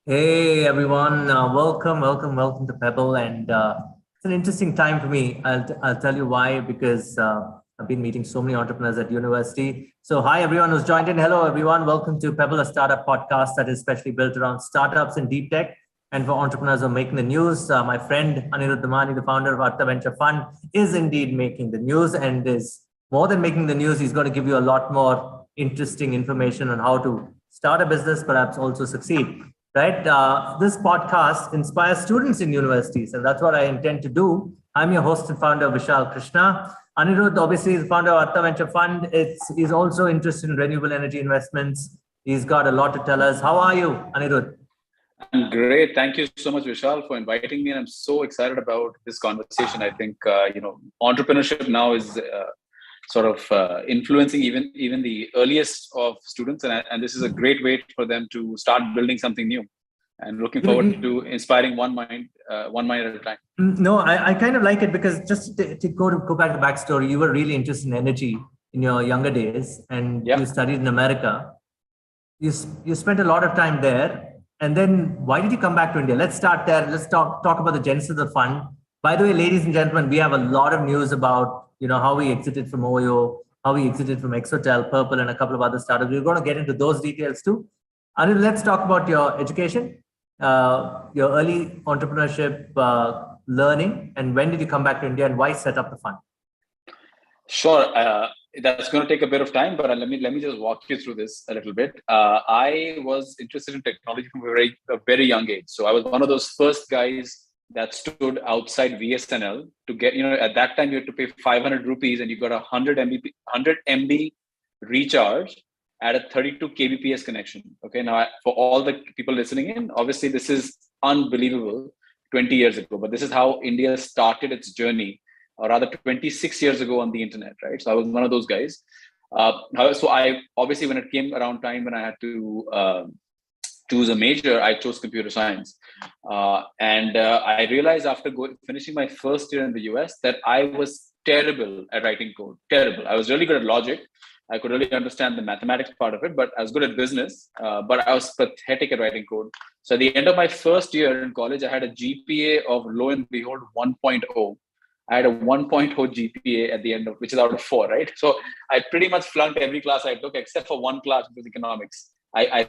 Hey everyone, welcome to Pebble, and it's an interesting time for me. I'll tell you why because I've been meeting so many entrepreneurs at university. So hi everyone who's joined in. Hello everyone, welcome to Pebble, a startup podcast that is specially built around startups and deep tech, and for entrepreneurs who are making the news. My friend Anirudh A Damani, the founder of Artha Venture Fund, is indeed making the news and is more than making the news. He's going to give you a lot more interesting information on how to start a business, perhaps also succeed, right? This podcast inspires students in universities, and that's what I intend to do. I'm your host and founder, Vishal Krishna. Anirudh, obviously, is the founder of Artha Venture Fund. He's also interested in renewable energy investments. He's got a lot to tell us. How are you, Anirudh? I'm great. Thank you so much, Vishal, for inviting me. And I'm so excited about this conversation. I think, entrepreneurship now is influencing even the earliest of students. And this is a great way for them to start building something new. And looking forward to inspiring one mind at a time. No, I kind of like it because just to go back to the backstory, you were really interested in energy in your younger days, and you studied in America. You spent a lot of time there, and then why did you come back to India? Let's start there. Let's talk about the genesis of the fund. By the way, ladies and gentlemen, we have a lot of news about how we exited from Oyo, how we exited from Exotel, Purple, and a couple of other startups. We're going to get into those details too. Anil, let's talk about your education, your early entrepreneurship learning, and when did you come back to India, and why set up the fund? Sure. That's going to take a bit of time, but let me just walk you through this a little bit. I was interested in technology from a very young age. So I was one of those first guys that stood outside VSNL to get, at that time you had to pay 500 rupees and you got a 100 MB recharge at a 32 kbps connection. Okay, now for all the people listening in, obviously this is unbelievable 20 years ago, but this is how India started its journey, or rather 26 years ago on the internet, right? So I was one of those guys. So I obviously, when it came around time when I had to choose a major, I chose computer science. And I realized after finishing my first year in the US that I was terrible at writing code, terrible. I was really good at logic. I could really understand the mathematics part of it, but I was good at business, but I was pathetic at writing code. So at the end of my first year in college, I had a GPA of, lo and behold, 1.0. I had a 1.0 GPA at the end of, which is out of 4, right? So I pretty much flunked every class I took except for one class, which was economics. I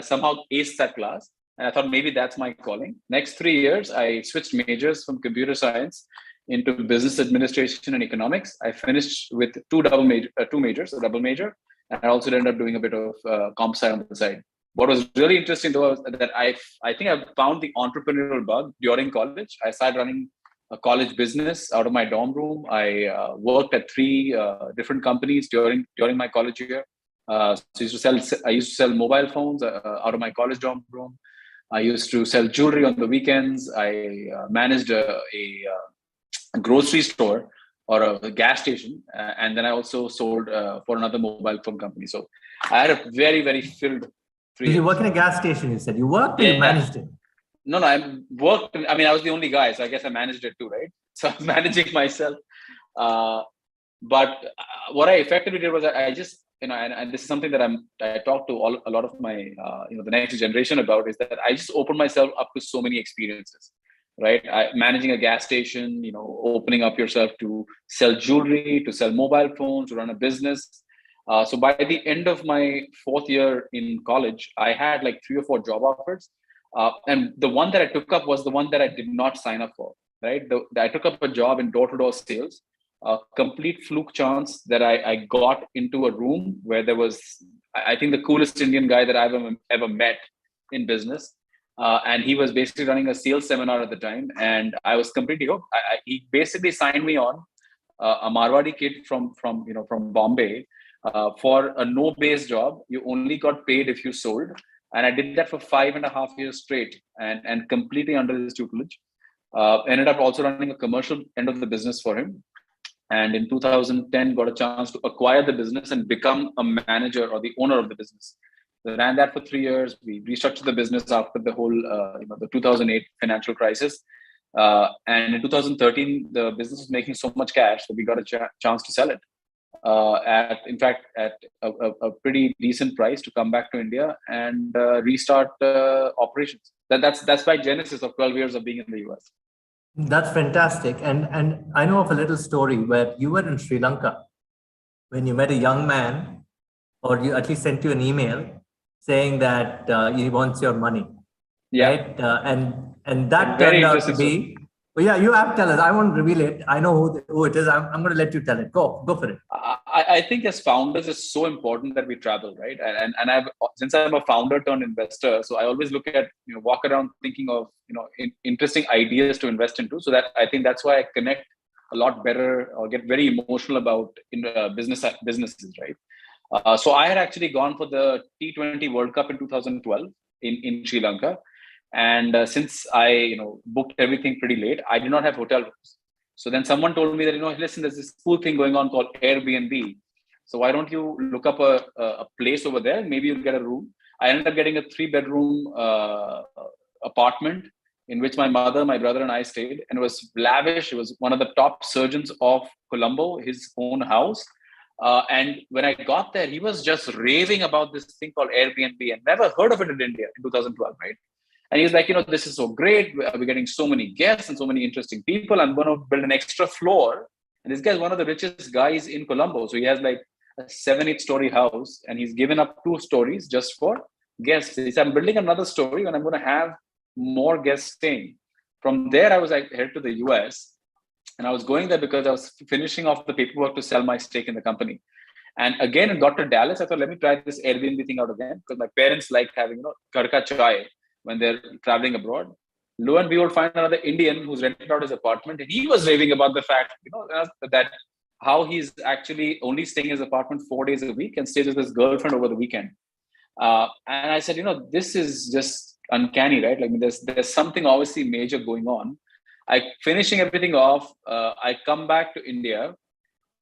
somehow aced that class. And I thought maybe that's my calling. Next 3 years, I switched majors from computer science into business administration and economics. I finished with two majors, a double major, and I also ended up doing a bit of comp sci on the side. What was really interesting though was that I think I found the entrepreneurial bug during college. I started running a college business out of my dorm room. I worked at 3 different companies during my college year. So I used to sell mobile phones out of my college dorm room. I used to sell jewelry on the weekends. I managed a grocery store or a gas station, and then I also sold for another mobile phone company. So I had a very, very filled 3 years. You work in a gas station, you said. You worked or you managed it? No, I worked. I mean, I was the only guy, so I guess I managed it too, right? So I'm managing myself. But what I effectively did was I just, and this is something that I talk to a lot of my, the next generation about, is that I just opened myself up to so many experiences, right? Managing a gas station, opening up yourself to sell jewelry, to sell mobile phones, to run a business. So by the end of my 4th year in college, I had like 3 or 4 job offers. And the one that I took up was the one that I did not sign up for, right? I took up a job in door-to-door sales, a complete fluke chance that I got into a room where there was, I think, the coolest Indian guy that I've ever met in business. And he was basically running a sales seminar at the time. And I was completely hooked. He basically signed me on, a Marwadi kid from Bombay, for a no-base job. You only got paid if you sold. And I did that for 5.5 years straight, and completely under his tutelage. Ended up also running a commercial end of the business for him. And in 2010, got a chance to acquire the business and become a manager or the owner of the business. So ran that for 3 years. We restructured the business after the whole, the 2008 financial crisis. And in 2013, the business was making so much cash that we got a chance to sell it. at a pretty decent price to come back to India and restart operations. That's my genesis of 12 years of being in the US. That's fantastic. And I know of a little story where you were in Sri Lanka when you met a young man, or you at least sent you an email saying that he wants your money. Yeah. Right? And that Very turned out to interesting be. Well, yeah, you have to tell us. I won't reveal it. I know who it is. I'm going to let you tell it. Go for it. I think as founders, it's so important that we travel, right? And I've, since I'm a founder turned investor, so I always look at, walk around thinking of, interesting ideas to invest into. So that I think that's why I connect a lot better or get very emotional about businesses, right? So I had actually gone for the T20 World Cup in 2012 in Sri Lanka. And since I, booked everything pretty late, I did not have hotel rooms. So then someone told me that, listen, there's this cool thing going on called Airbnb. So why don't you look up a place over there? Maybe you'll get a room. I ended up getting a 3-bedroom apartment in which my mother, my brother, and I stayed. And it was lavish. It was one of the top surgeons of Colombo, his own house. And when I got there, he was just raving about this thing called Airbnb and never heard of it in India in 2012, right? And he's like, this is so great. We're getting so many guests and so many interesting people. I'm going to build an extra floor. And this guy is one of the richest guys in Colombo. So he has like a 7-8 story house, and he's given up 2 stories just for guests. He said, I'm building another story and I'm going to have more guests staying. From there, I was like, head to the US. And I was going there because I was finishing off the paperwork to sell my stake in the company. And again, it got to Dallas. I thought, let me try this Airbnb thing out again, because my parents like having, karka chai when they're traveling abroad. Lo and behold, find another Indian who's rented out his apartment. And he was raving about the fact, that how he's actually only staying in his apartment 4 days a week and stays with his girlfriend over the weekend. And I said, this is just uncanny, right? Like there's something obviously major going on. Finishing everything off, I come back to India.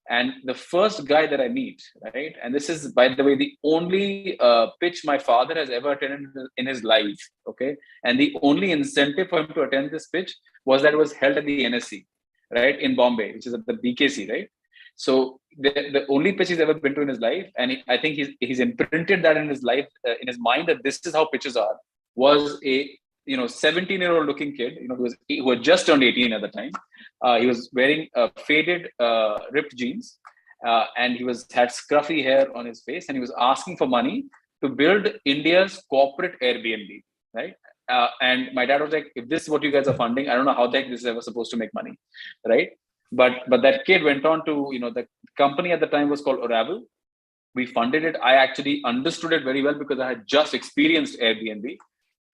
And the first guy that I meet, right? And this is, by the way, the only pitch my father has ever attended in his life, okay? And the only incentive for him to attend this pitch was that it was held at the NSC, right? In Bombay, which is at the BKC, right? So the only pitch he's ever been to in his life, and I think he's imprinted that in his life, in his mind, that this is how pitches are, was a 17-year-old looking kid, who had just turned 18 at the time. He was wearing faded, ripped jeans, and he had scruffy hair on his face, and he was asking for money to build India's corporate Airbnb, right? And my dad was like, if this is what you guys are funding, I don't know how the heck this is ever supposed to make money, right? But that kid went on to, the company at the time was called Oravel. We funded it. I actually understood it very well because I had just experienced Airbnb.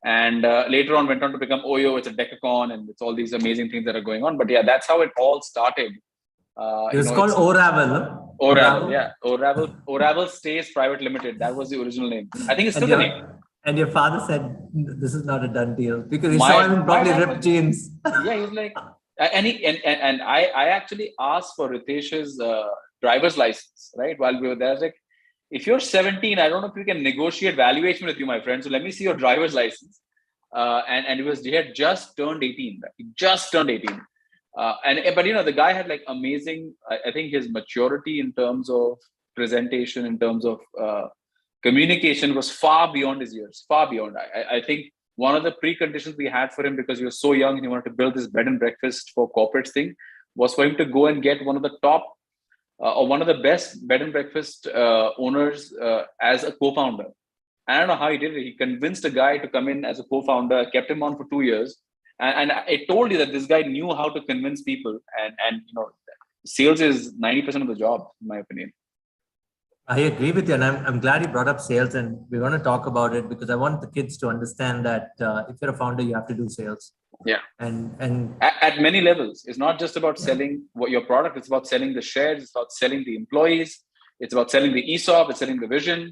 And later on went on to become Oyo. It's a decacon, and it's all these amazing things that are going on. But yeah, that's how it all started. It was called Oravel. Oravel, yeah. Oravel Stays Private Limited. That was the original name. I think it's still the name. And your father said, this is not a done deal, because he saw him in probably ripped jeans. Yeah, he was like, and I actually asked for Ritesh's driver's license, right? While we were there, I was like, if you're 17, I don't know if we can negotiate valuation with you, my friend. So let me see your driver's license. And he had just turned 18. Right? He just turned 18. But the guy had like amazing, I think his maturity in terms of presentation, in terms of communication was far beyond his years, far beyond. I think one of the preconditions we had for him, because he was so young and he wanted to build this bed and breakfast for corporates thing, was for him to go and get one of the top or one of the best bed and breakfast owners as a co-founder. I don't know how he did it. He convinced a guy to come in as a co-founder, kept him on for 2 years. And I told you that this guy knew how to convince people. And sales is 90% of the job, in my opinion. I agree with you. And I'm glad you brought up sales, and we're going to talk about it because I want the kids to understand that if you're a founder, you have to do sales. Yeah. And at many levels. It's not just about selling your product. It's about selling the shares. It's about selling the employees. It's about selling the ESOP. It's selling the vision.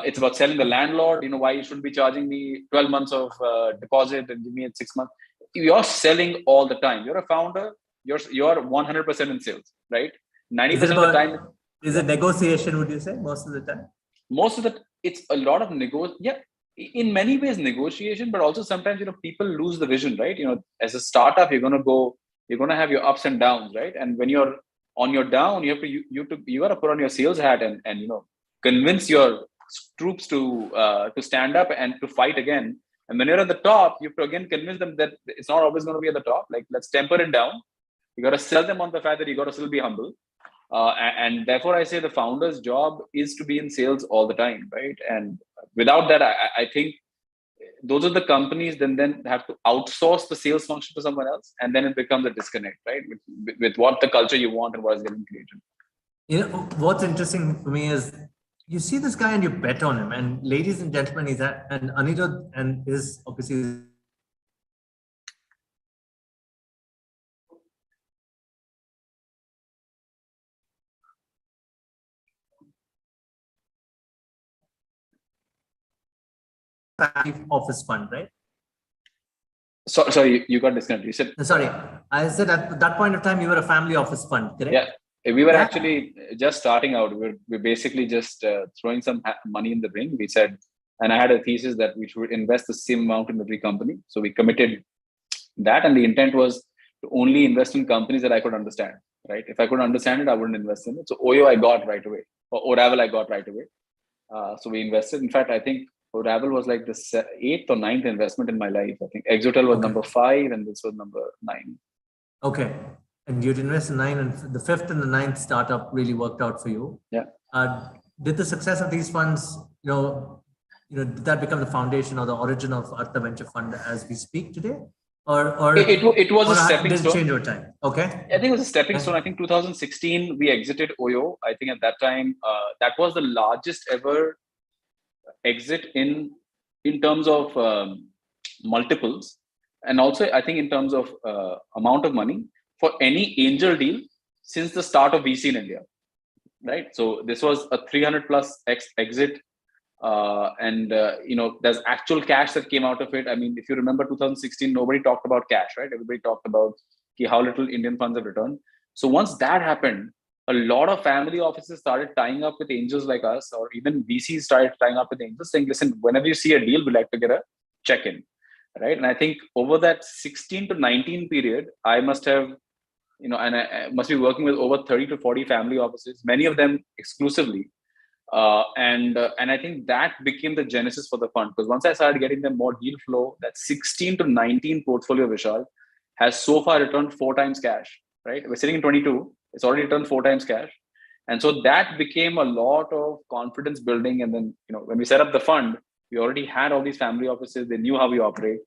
It's about selling the landlord. Why you shouldn't be charging me 12 months of deposit and give me it 6 months. You're selling all the time. You're a founder. You're 100% in sales, right? 90% of the time. Is it negotiation, would you say, most of the time? Most of the, it's a lot of yeah, in many ways negotiation, but also sometimes, people lose the vision, right? As a startup, you're going to have your ups and downs, right? And when you're on your down, you got to put on your sales hat and convince your troops to stand up and to fight again. And when you're at the top, you have to again convince them that it's not always going to be at the top. Like, let's temper it down. You got to sell them on the fact that you got to still be humble. And therefore, I say the founder's job is to be in sales all the time, right? And without that, I think those are the companies then have to outsource the sales function to someone else, and then it becomes a disconnect, right? With what the culture you want and what is getting created. You know, what's interesting for me is you see this guy and you bet on him. And ladies and gentlemen, he's at, and Anirudh and his obviously office fund, right? So sorry, you got disconnected. You said sorry. I said at that point of time you were a family office fund, correct? Yeah, we were actually just starting out. We're basically just throwing some money in the ring. We said, and I had a thesis that we should invest the same amount in every company. So we committed that, and the intent was to only invest in companies that I could understand. Right? If I could understand it, I wouldn't invest in it. So Oyo I got right away, or Oravel I got right away. So we invested. In fact, I think Oravel was like the 8th or 9th investment in my life. I think Exotel was number 5 and this was number 9. Okay. And you'd invest in 9, and the 5th and the 9th startup really worked out for you. Yeah. Did the success of these funds, did that become the foundation or the origin of Artha Venture Fund as we speak today? Or it was a stepping stone. Change over time. Okay. I think it was a stepping stone. I think 2016 we exited Oyo. I think at that time that was the largest ever exit in terms of multiples, and also I think in terms of amount of money for any angel deal since the start of VC in India, right? So this was a 300 plus X exit, and there's actual cash that came out of it. I mean, if you remember 2016, nobody talked about cash, right? Everybody talked about how little Indian funds have returned. So once that happened, a lot of family offices started tying up with angels like us, or even VCs started tying up with angels saying, listen, whenever you see a deal, we'd like to get a check-in, right? And I think over that 16 to 19 period, I must have, and I must be working with over 30 to 40 family offices, many of them exclusively. And I think that became the genesis for the fund, because once I started getting them more deal flow, that 16 to 19 portfolio, Vishal, has so far returned 4 times cash, right? We're sitting in 22. It's already returned 4 times cash. And so that became a lot of confidence building. And then, when we set up the fund, we already had all these family offices. They knew how we operate.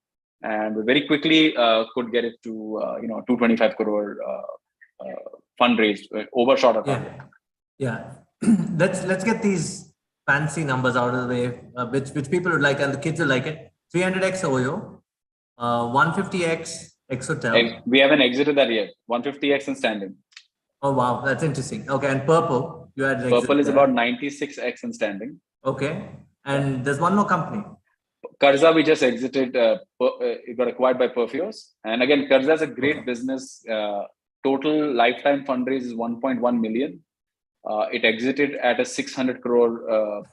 And we very quickly could get it to, 225 crore fundraised, overshot our target. Yeah. Let's get these fancy numbers out of the way, which people would like, and the kids will like it. 300x Oyo, 150x Exotel. We haven't exited that yet. 150x and standing. Oh, wow. That's interesting. Okay. And Purple, you had Purple is about 96x and standing. Okay. And there's one more company. Karza, we just exited. It got acquired by Perfios. And again, Karza is a great business. Total lifetime fundraise is 1.1 million. It exited at a 600 crore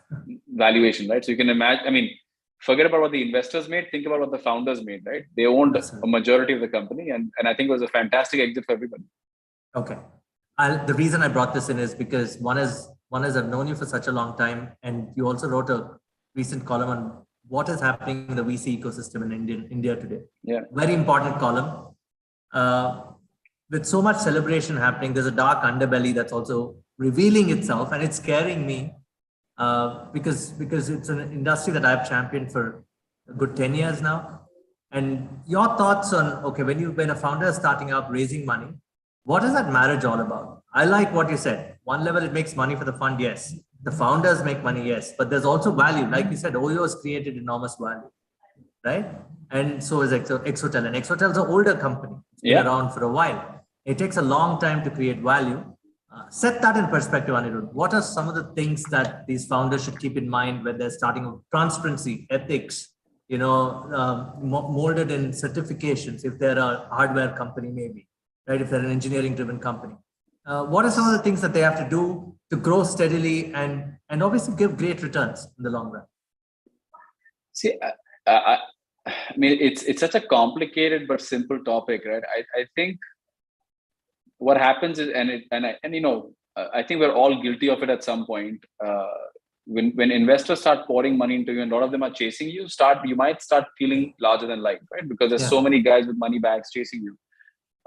valuation, right? So you can imagine, I mean, forget about what the investors made, think about what the founders made, right? They owned a majority of the company, and I think it was a fantastic exit for everybody. Okay. The reason I brought this in is because one is I've known you for such a long time, and you also wrote a recent column on what is happening in the VC ecosystem in India today. Yeah. Very important column. With so much celebration happening, there's a dark underbelly that's also revealing itself, and it's scaring me because it's an industry that I've championed for a good 10 years now. And your thoughts on, okay, when a founder is starting up raising money, what is that marriage all about? I like what you said. One level, it makes money for the fund, yes. The founders make money, yes. But there's also value. Like you said, Oyo has created enormous value, right? And so is Exotel. And Exotel is an older company. It's been around for a while. It takes a long time to create value. Set that in perspective, Anirudh. What are some of the things that these founders should keep in mind when they're starting with transparency, ethics, molded in certifications, if they're a hardware company, maybe, right? If they're an engineering driven company. What are some of the things that they have to do to grow steadily and obviously give great returns in the long run? See, I mean, it's such a complicated but simple topic, right? I think what happens is, I think we're all guilty of it at some point. When investors start pouring money into you and a lot of them are chasing you, you might start feeling larger than life, right? Because there's so many guys with money bags chasing you.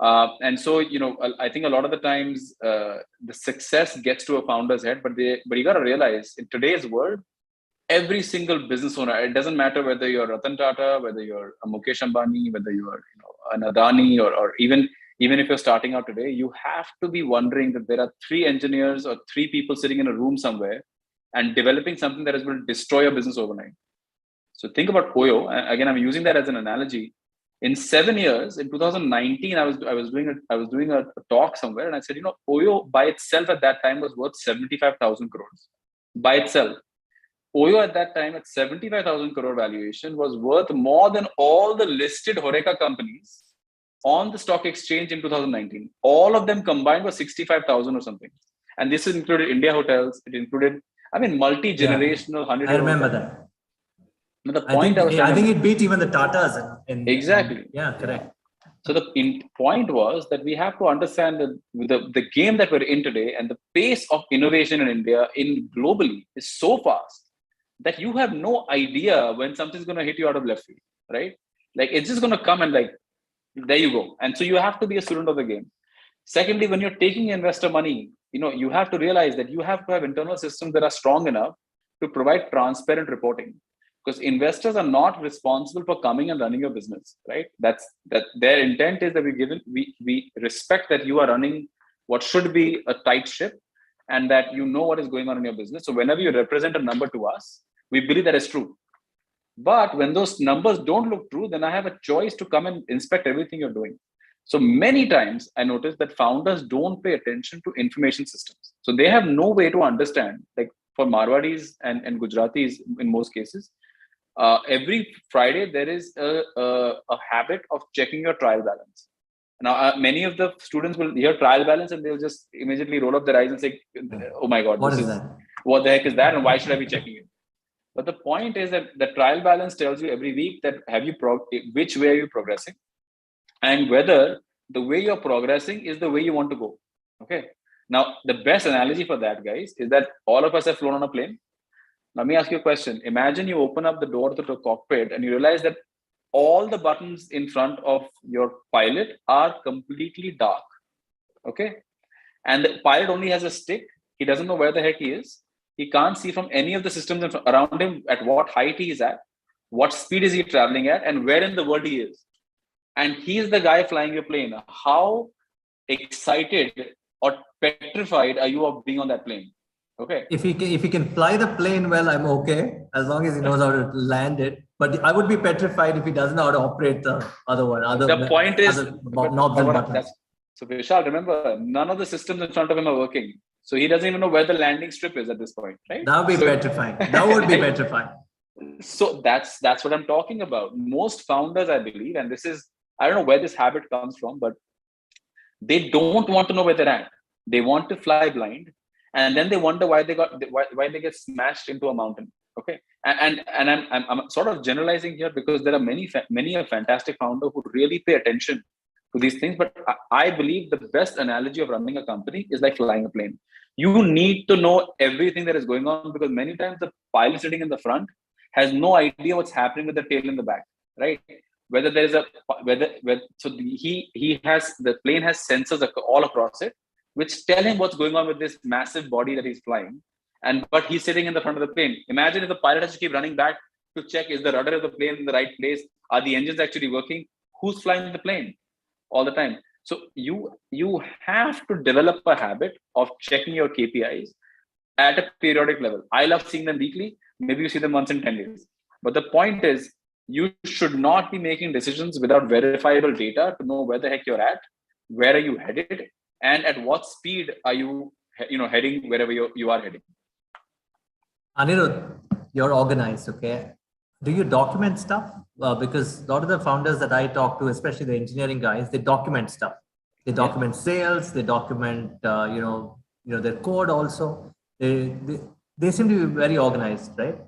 And so, I think a lot of the times the success gets to a founder's head, but you got to realize in today's world, every single business owner, it doesn't matter whether you're Ratan Tata, whether you're a Mukesh Ambani, whether you're an Adani, or even if you're starting out today, you have to be wondering that there are 3 engineers or 3 people sitting in a room somewhere and developing something that is going to destroy your business overnight. So think about Oyo. Again, I'm using that as an analogy. In 7 years, in 2019, I was doing a talk somewhere, and I said, Oyo by itself at that time was worth 75,000 crores by itself. Oyo at that time at 75,000 crore valuation was worth more than all the listed Horeca companies on the stock exchange in 2019. All of them combined was 65,000 or something. And this included India Hotels. It included, multi-generational 100. I remember that. But the point I think it beat even the Tatas. Exactly. Correct. So the point was that we have to understand that the game that we're in today and the pace of innovation in India, globally, is so fast that you have no idea when something's going to hit you out of left field, right? Like it's just going to come and there you go. And so you have to be a student of the game. Secondly, when you're taking investor money, you have to realize that you have to have internal systems that are strong enough to provide transparent reporting, because investors are not responsible for coming and running your business, right? That their intent is that we respect that you are running what should be a tight ship and that you know what is going on in your business. So whenever you represent a number to us, we believe that is true. But when those numbers don't look true, then I have a choice to come and inspect everything you're doing. So many times I notice that founders don't pay attention to information systems. So they have no way to understand, like for Marwadis and Gujaratis in most cases, every Friday there is a habit of checking your trial balance. Now, many of the students will hear trial balance and they'll just immediately roll up their eyes and say, oh my God, what the heck is that? And why should I be checking it? But the point is that the trial balance tells you every week that which way are you progressing and whether the way you're progressing is the way you want to go. Okay. Now, the best analogy for that, guys, is that all of us have flown on a plane. Let me ask you a question. Imagine you open up the door to the cockpit and you realize that all the buttons in front of your pilot are completely dark. Okay. And the pilot only has a stick. He doesn't know where the heck he is. He can't see from any of the systems around him at what height he is at, what speed is he traveling at, and where in the world he is. And he's the guy flying your plane. How excited or petrified are you of being on that plane? Okay. If he can fly the plane well, I'm okay, as long as he knows how to land it. But I would be petrified if he doesn't know how to operate the other one. The point is, knobs and buttons. So Vishal, remember, none of the systems in front of him are working. So he doesn't even know where the landing strip is at this point, right? That would be petrifying. That would be petrifying. So that's what I'm talking about. Most founders, I believe, and this is, I don't know where this habit comes from, but they don't want to know where they're at. They want to fly blind, and then they wonder why they get smashed into a mountain. Okay, and I'm sort of generalizing here because there are many a fantastic founder who really pay attention to these things. But I believe the best analogy of running a company is like flying a plane. You need to know everything that is going on, because many times the pilot sitting in the front has no idea what's happening with the tail in the back, right? Whether there is the plane has sensors all across it, which tell him what's going on with this massive body that he's flying. But he's sitting in the front of the plane. Imagine if the pilot has to keep running back to check, is the rudder of the plane in the right place? Are the engines actually working? Who's flying the plane all the time? So you have to develop a habit of checking your KPIs at a periodic level. I love seeing them weekly. Maybe you see them once in 10 days. But the point is, you should not be making decisions without verifiable data to know where the heck you're at, where are you headed, and at what speed are you heading wherever you are heading. Anirudh, you're organized, okay? Do you document stuff? Because a lot of the founders that I talk to, especially the engineering guys, they document stuff. They document sales. They document, their code also. They seem to be very organized, right?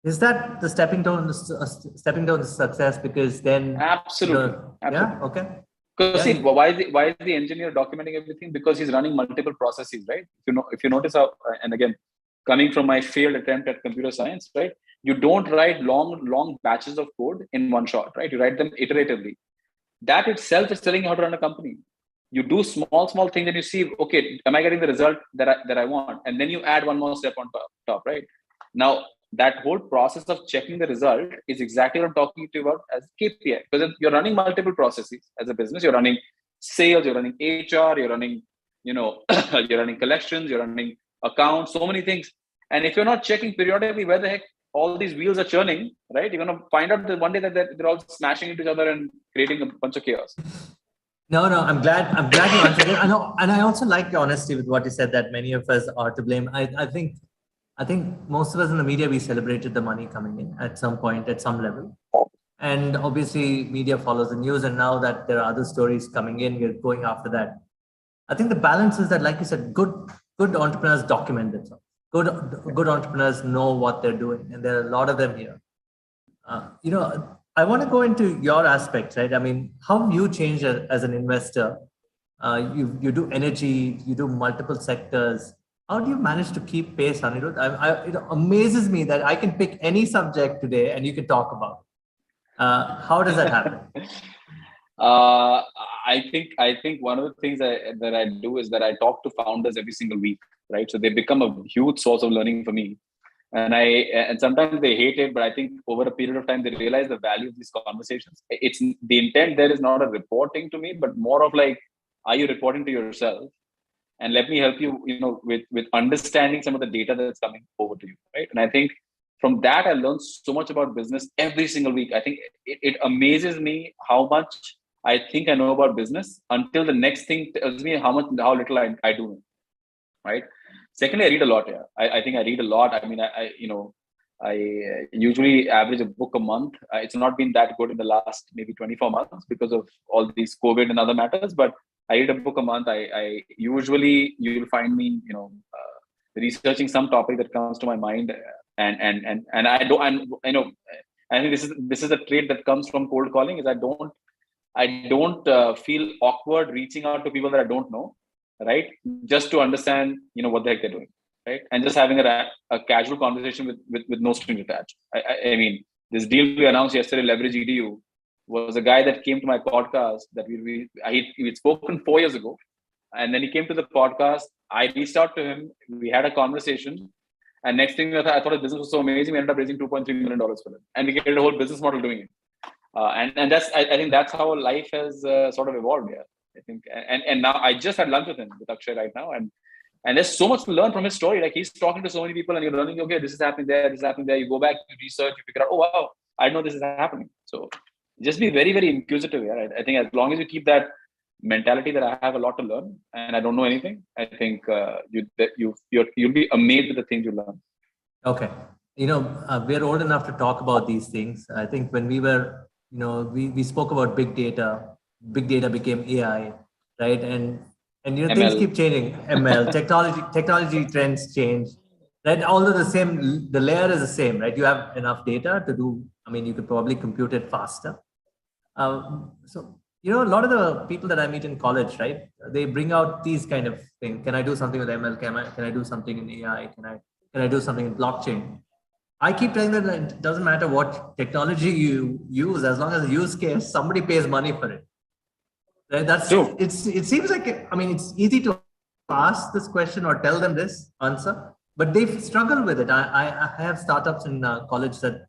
Is that the stepping stone to success? Because then absolutely. Yeah. Okay. Because see, Yeah. why is the engineer documenting everything? Because he's running multiple processes, right? If you notice how, and again, coming from my failed attempt at computer science, right? You don't write long batches of code in one shot, right? You write them iteratively. That itself is telling you how to run a company. You do small things and you see, okay, am I getting the result that I want? And then you add one more step on top, right? Now, that whole process of checking the result is exactly what I'm talking to you about as KPI. Because you're running multiple processes as a business. You're running sales, you're running HR, you're running, you're running collections, you're running accounts, so many things. And if you're not checking periodically where the heck all these wheels are churning, right? You're going to find out that one day that they're all smashing into each other and creating a bunch of chaos. No, I'm glad you answered it. I know, and I also like your honesty with what you said, that many of us are to blame. I think most of us in the media, we celebrated the money coming in at some point, at some level. And obviously media follows the news. And now that there are other stories coming in, we're going after that. I think the balance is that, like you said, good entrepreneurs document themselves. Good entrepreneurs know what they're doing. And there are a lot of them here. I want to go into your aspects, right? I mean, how have you changed as an investor? You do energy, you do multiple sectors. How do you manage to keep pace, Anirudh? It amazes me that I can pick any subject today and you can talk about it. How does that happen? I think one of the things that I do is that I talk to founders every single week, right? So they become a huge source of learning for me. And sometimes they hate it, but I think over a period of time they realize the value of these conversations. It's the intent there is not a reporting to me, but more of like, are you reporting to yourself? And let me help you, with understanding some of the data that's coming over to you, right? And I think from that I learned so much about business every single week. I think it amazes me how much I think I know about business until the next thing tells me how little I do know, right? Secondly, I read a lot. Yeah, I think I read a lot. I mean, I usually average a book a month. It's not been that good in the last maybe 24 months because of all these COVID and other matters. But I read a book a month. I usually, you'll find me, researching some topic that comes to my mind, and I don't. And I think this is a trait that comes from cold calling. Is I don't feel awkward reaching out to people that I don't know, right? Just to understand, what the heck they're doing, right? And just having a casual conversation with no strings attached. I mean, this deal we announced yesterday, Leverage EDU, was a guy that came to my podcast that we'd spoken 4 years ago. And then he came to the podcast. I reached out to him. We had a conversation. And next thing I thought his business was so amazing. We ended up raising $2.3 million for him. And we created a whole business model doing it. And that's, I think that's how life has sort of evolved. Yeah, I think. And now I just had lunch with him, with Akshay right now. And there's so much to learn from his story. Like, he's talking to so many people and you're learning, okay, this is happening there, this is happening there. You go back, you research, you figure out, oh, wow, I know this is happening. So just be very, very inquisitive. Yeah, I think as long as you keep that mentality that I have a lot to learn and I don't know anything, I think you'll be amazed with the things you learn. Okay. We're old enough to talk about these things. I think when we were, we spoke about big data became AI, right? And things keep changing. ML, technology trends change, right? Although the layer is the same, right? You have enough data to do, you could probably compute it faster. So, a lot of the people that I meet in college, right? They bring out these kind of things. Can I do something with ML? Can I do something in AI? Can I do something in blockchain? I keep telling them that it doesn't matter what technology you use, as long as the use case, somebody pays money for it. Right? That's true. It seems like, it's easy to ask this question or tell them this answer, but they struggle with it. I have startups in college that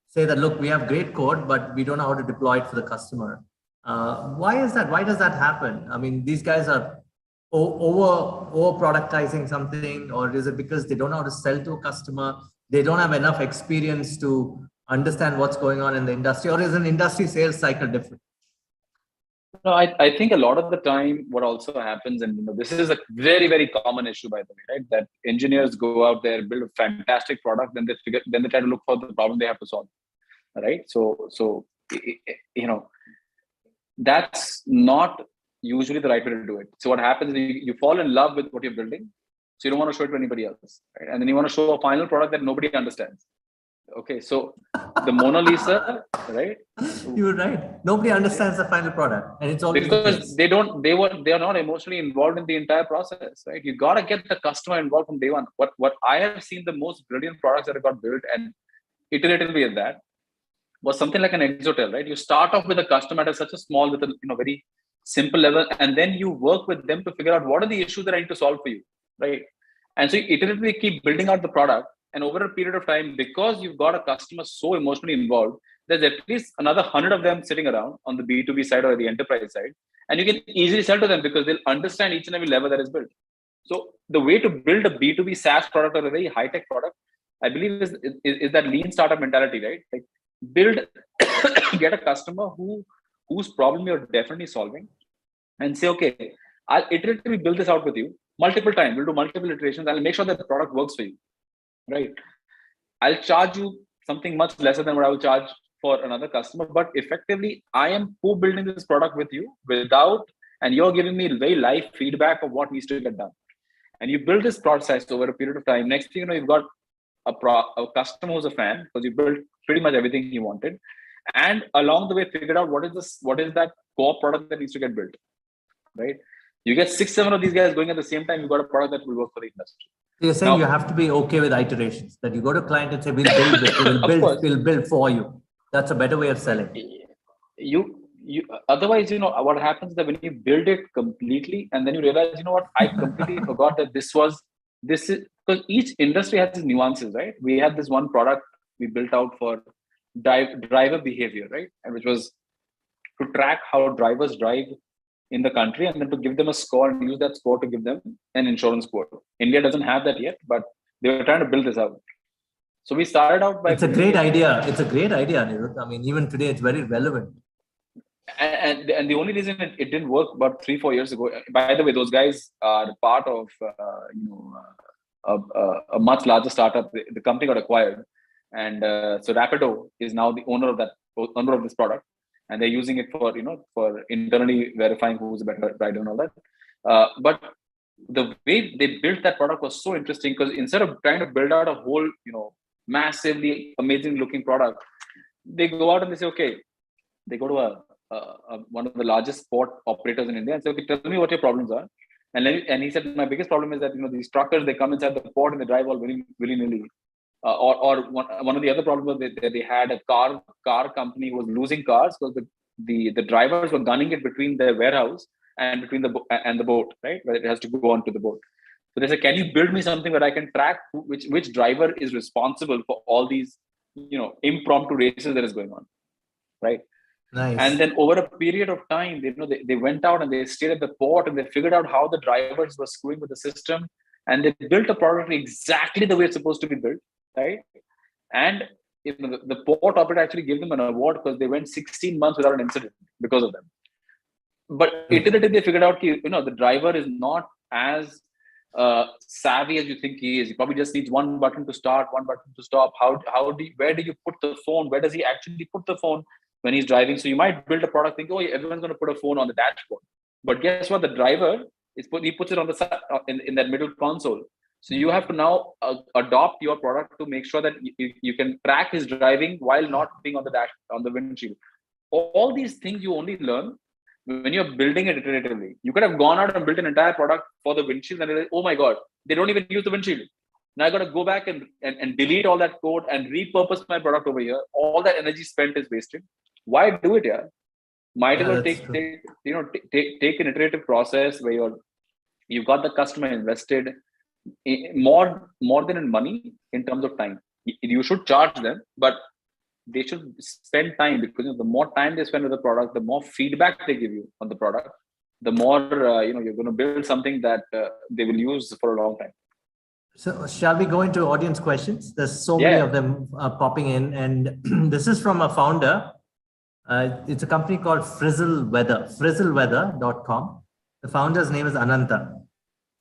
say that, look, we have great code, but we don't know how to deploy it for the customer. Why is that? Why does that happen? These guys are over productizing something, or is it because they don't know how to sell to a customer? They don't have enough experience to understand what's going on in the industry, or is an industry sales cycle different? No, I think a lot of the time what also happens, and this is a very, very common issue, by the way, right? That engineers go out there, build a fantastic product, then they try to look for the problem they have to solve, right? So that's not usually the right way to do it. So what happens is you fall in love with what you're building, so you don't want to show it to anybody else, right? And then you want to show a final product that nobody understands. Okay, so the Mona Lisa, right? You're right. Nobody understands the final product, and it's always the Because case. they are not emotionally involved in the entire process, right? You got to get the customer involved from day one. What I have seen, the most brilliant products that have got built and iteratively at that, was something like an exotel, right? You start off with a customer at such a small, with a very simple level, and then you work with them to figure out what are the issues that I need to solve for you, right? And so you iteratively keep building out the product, and over a period of time, because you've got a customer so emotionally involved, there's at least another 100 of them sitting around on the B2B side or the enterprise side, and you can easily sell to them because they'll understand each and every level that is built. So the way to build a B2B SaaS product or a very high tech product, I believe, is that lean startup mentality, right? Like build, get a customer whose problem you're definitely solving, and say, okay, I'll iteratively build this out with you multiple times. We'll do multiple iterations. I'll make sure that the product works for you, right? I'll charge you something much lesser than what I will charge for another customer, but effectively, I am co-building this product with you without, and you're giving me very live feedback of what needs to get done. And you build this process over a period of time. Next thing you know, you've got a customer who's a fan because you built pretty much everything he wanted, and along the way figured out what is that core product that needs to get built, right? You get 6 7 of these guys going at the same time, you've got a product that will work for the industry. So you're saying Now, you have to be okay with iterations, that you go to a client and say, we'll build this, we'll build for you. That's a better way of selling. You otherwise, what happens is that when you build it completely and then you realize, what, I completely forgot that this is because each industry has its nuances, right? We had this one product we built out for driver behavior, right? And which was to track how drivers drive in the country, and then to give them a score and use that score to give them an insurance quote. India doesn't have that yet, but they were trying to build this out. So we started out by. It's a great idea. It's a great idea, Anirudh. I mean, even today, it's very relevant. And the only reason it didn't work about 3-4 years ago. By the way, those guys are part of a much larger startup. The company got acquired, and so Rapido is now the owner of this product, and they're using it for internally verifying who's a better rider and all that. But the way they built that product was so interesting, because instead of trying to build out a whole massively amazing looking product, they go out and they say, okay, they go to one of the largest port operators in India and say, okay, tell me what your problems are. And he said, my biggest problem is that these truckers, they come inside the port and they drive all willy-nilly. Or one of the other problems was they had a car company who was losing cars because the drivers were gunning it between their warehouse and between the boat, right? Where it has to go onto the boat. So they said, can you build me something where I can track which driver is responsible for all these impromptu races that is going on, right? Nice. And then over a period of time, they went out and they stayed at the port and they figured out how the drivers were screwing with the system, and they built a product exactly the way it's supposed to be built, right? And the port operator actually gave them an award because they went 16 months without an incident because of them. But iteratively they figured out the driver is not as savvy as you think he is. He probably just needs one button to start, one button to stop. Where do you put the phone? Where does he actually put the phone when he's driving? So you might build a product, think, oh, everyone's going to put a phone on the dashboard. But guess what? The driver he puts it on the side in that middle console. So you have to now adopt your product to make sure that you can track his driving while not being on the windshield. All these things you only learn when you're building it iteratively. You could have gone out and built an entire product for the windshield and like, oh my God, they don't even use the windshield. Now I got to go back and delete all that code and repurpose my product over here. All that energy spent is wasted. Why do it here? Might as well take an iterative process where you've got the customer invested more than in money, in terms of time. You should charge them, but they should spend time, because the more time they spend with the product, the more feedback they give you on the product, the more you're going to build something that they will use for a long time. So shall we go into audience questions? There's so many of them popping in, and this is from a founder. It's a company called frizzleweathercom. The founder's name is Ananta.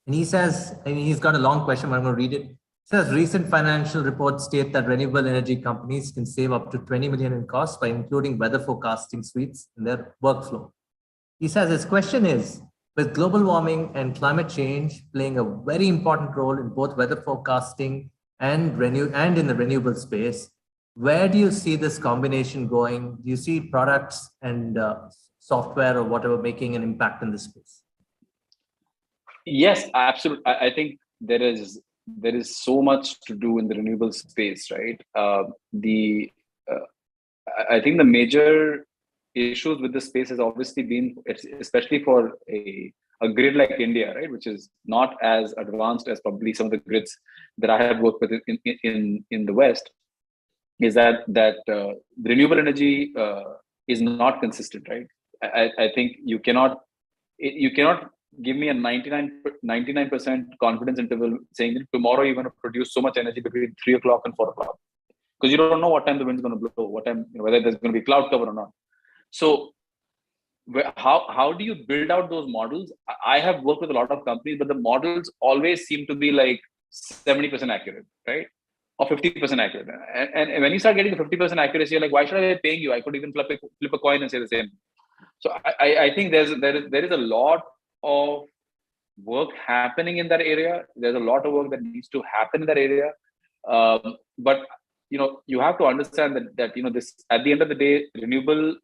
And he says, and he's got a long question, but I'm going to read it. It says, recent financial reports state that renewable energy companies can save up to 20 million in costs by including weather forecasting suites in their workflow. He says his question is, with global warming and climate change playing a very important role in both weather forecasting and in the renewable space, Where do you see this combination going? Do you see products and software or whatever making an impact in this space? Yes, absolutely. I think there is so much to do in the renewable space, right? The I think the major issues with this space has obviously been, especially for a grid like India, right, which is not as advanced as probably some of the grids that I have worked with in the West, is that renewable energy is not consistent, right? I think you cannot give me a 99% confidence interval saying that tomorrow you're going to produce so much energy between 3 o'clock and 4 o'clock, because you don't know what time the wind's going to blow, what time, whether there's going to be cloud cover or not. So how do you build out those models? I have worked with a lot of companies, but the models always seem to be like 70% accurate, right? Or 50% accurate. And when you start getting 50% accuracy, you're like, why should I be paying you? I could even flip a coin and say the same. So I think there is a lot of work happening in that area. There's a lot of work that needs to happen in that area. But you have to understand that this, at the end of the day, renewable,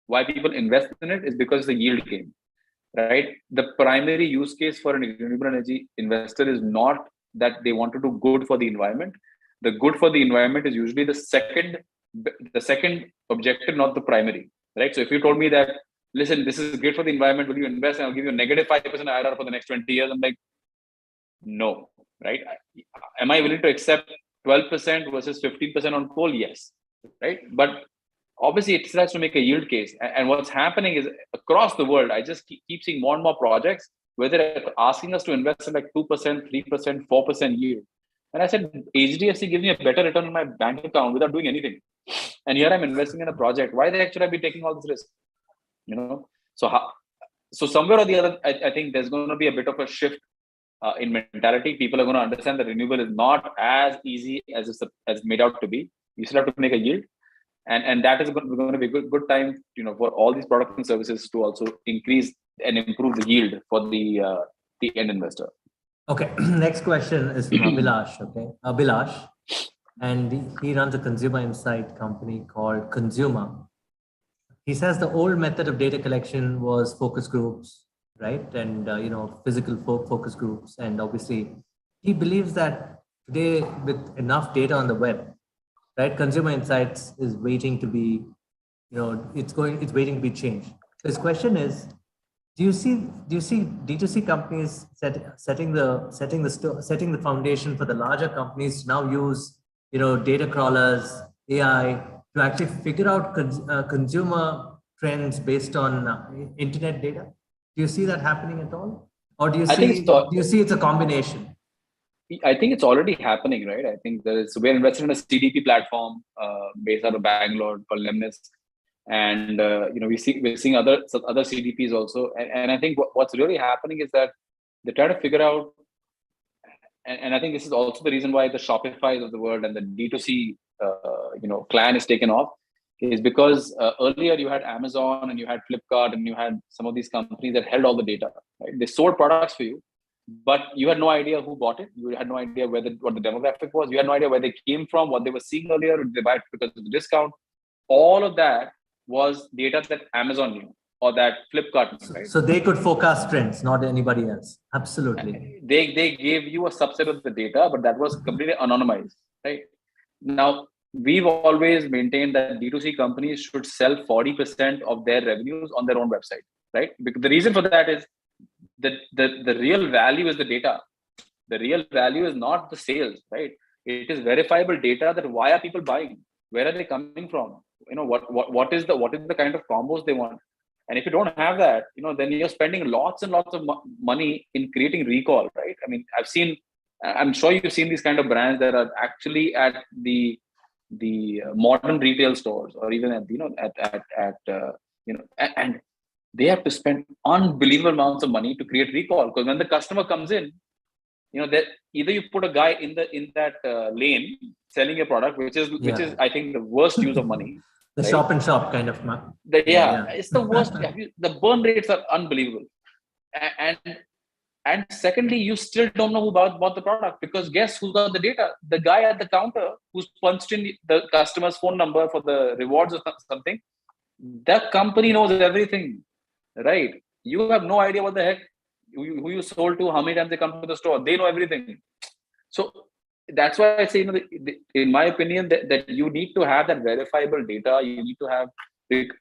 why people invest in it is because the yield game, right? The primary use case for a renewable energy investor is not that they want to do good for the environment. The good for the environment is usually the second objective, not the primary, right? So if you told me that, listen, this is great for the environment, will you invest? And I'll give you a negative 5% IRR for the next 20 years. I'm like, no, right? Am I willing to accept 12% versus 15% on coal? Yes, right? But obviously it still has to make a yield case. And what's happening is across the world, I just keep seeing more and more projects where they're asking us to invest in like 2%, 3%, 4% yield. And I said, HDFC gives me a better return on my bank account without doing anything. And here I'm investing in a project. Why the heck should I be taking all this risk? So somewhere or the other, I think there's going to be a bit of a shift in mentality. People are going to understand that renewable is not as easy as it's made out to be. You still have to make a yield. And that is going to be a good time, for all these products and services to also increase and improve the yield for the end investor. Okay, next question is from Abhilash. Okay, Abhilash, and he runs a consumer insight company called Consumer. He says the old method of data collection was focus groups, right? And physical focus groups, and obviously he believes that today, with enough data on the web, right, consumer insights is waiting to be, it's waiting to be changed. So his question is, do you see D2C companies setting the foundation for the larger companies to now use data crawlers, AI, to actually figure out consumer trends based on internet data? Do you see that happening at all, or do you see it's a combination? I think it's already happening, right? I think we're invested in a CDP platform based out of Bangalore called Lemnis. And we're seeing other CDPs also, and I think what's really happening is that they try to figure out, and I think this is also the reason why the Shopifys of the world and the D2C clan is taken off, is because earlier you had Amazon and you had Flipkart and you had some of these companies that held all the data, right? They sold products for you, but you had no idea who bought it. You had no idea what the demographic was. You had no idea where they came from, what they were seeing earlier. Did they buy it because of the discount? All of that was data that Amazon knew or that Flipkart knew, right? So they could forecast trends, not anybody else. Absolutely. They gave you a subset of the data, but that was completely anonymized, right? Now, we've always maintained that D2C companies should sell 40% of their revenues on their own website, right? Because the reason for that is that the real value is the data. The real value is not the sales, right? It is verifiable data that why are people buying? Where are they coming from? What is the kind of combos they want? And if you don't have that, then you're spending lots and lots of money in creating recall, right? I mean, I'm sure you've seen these kind of brands that are actually at the modern retail stores, or even and they have to spend unbelievable amounts of money to create recall, because when the customer comes in, that either you put a guy in that lane selling your product, which is I think the worst use of money. The right? Shop and shop kind of. It's the worst. The burn rates are unbelievable, and And secondly, you still don't know who bought the product, because guess who's got the data? The guy at the counter who's punched in the customer's phone number for the rewards or something. The company knows everything, right? You have no idea what the heck, who you sold to, how many times they come to the store. They know everything. So that's why I say, in my opinion, that you need to have that verifiable data. You need to have,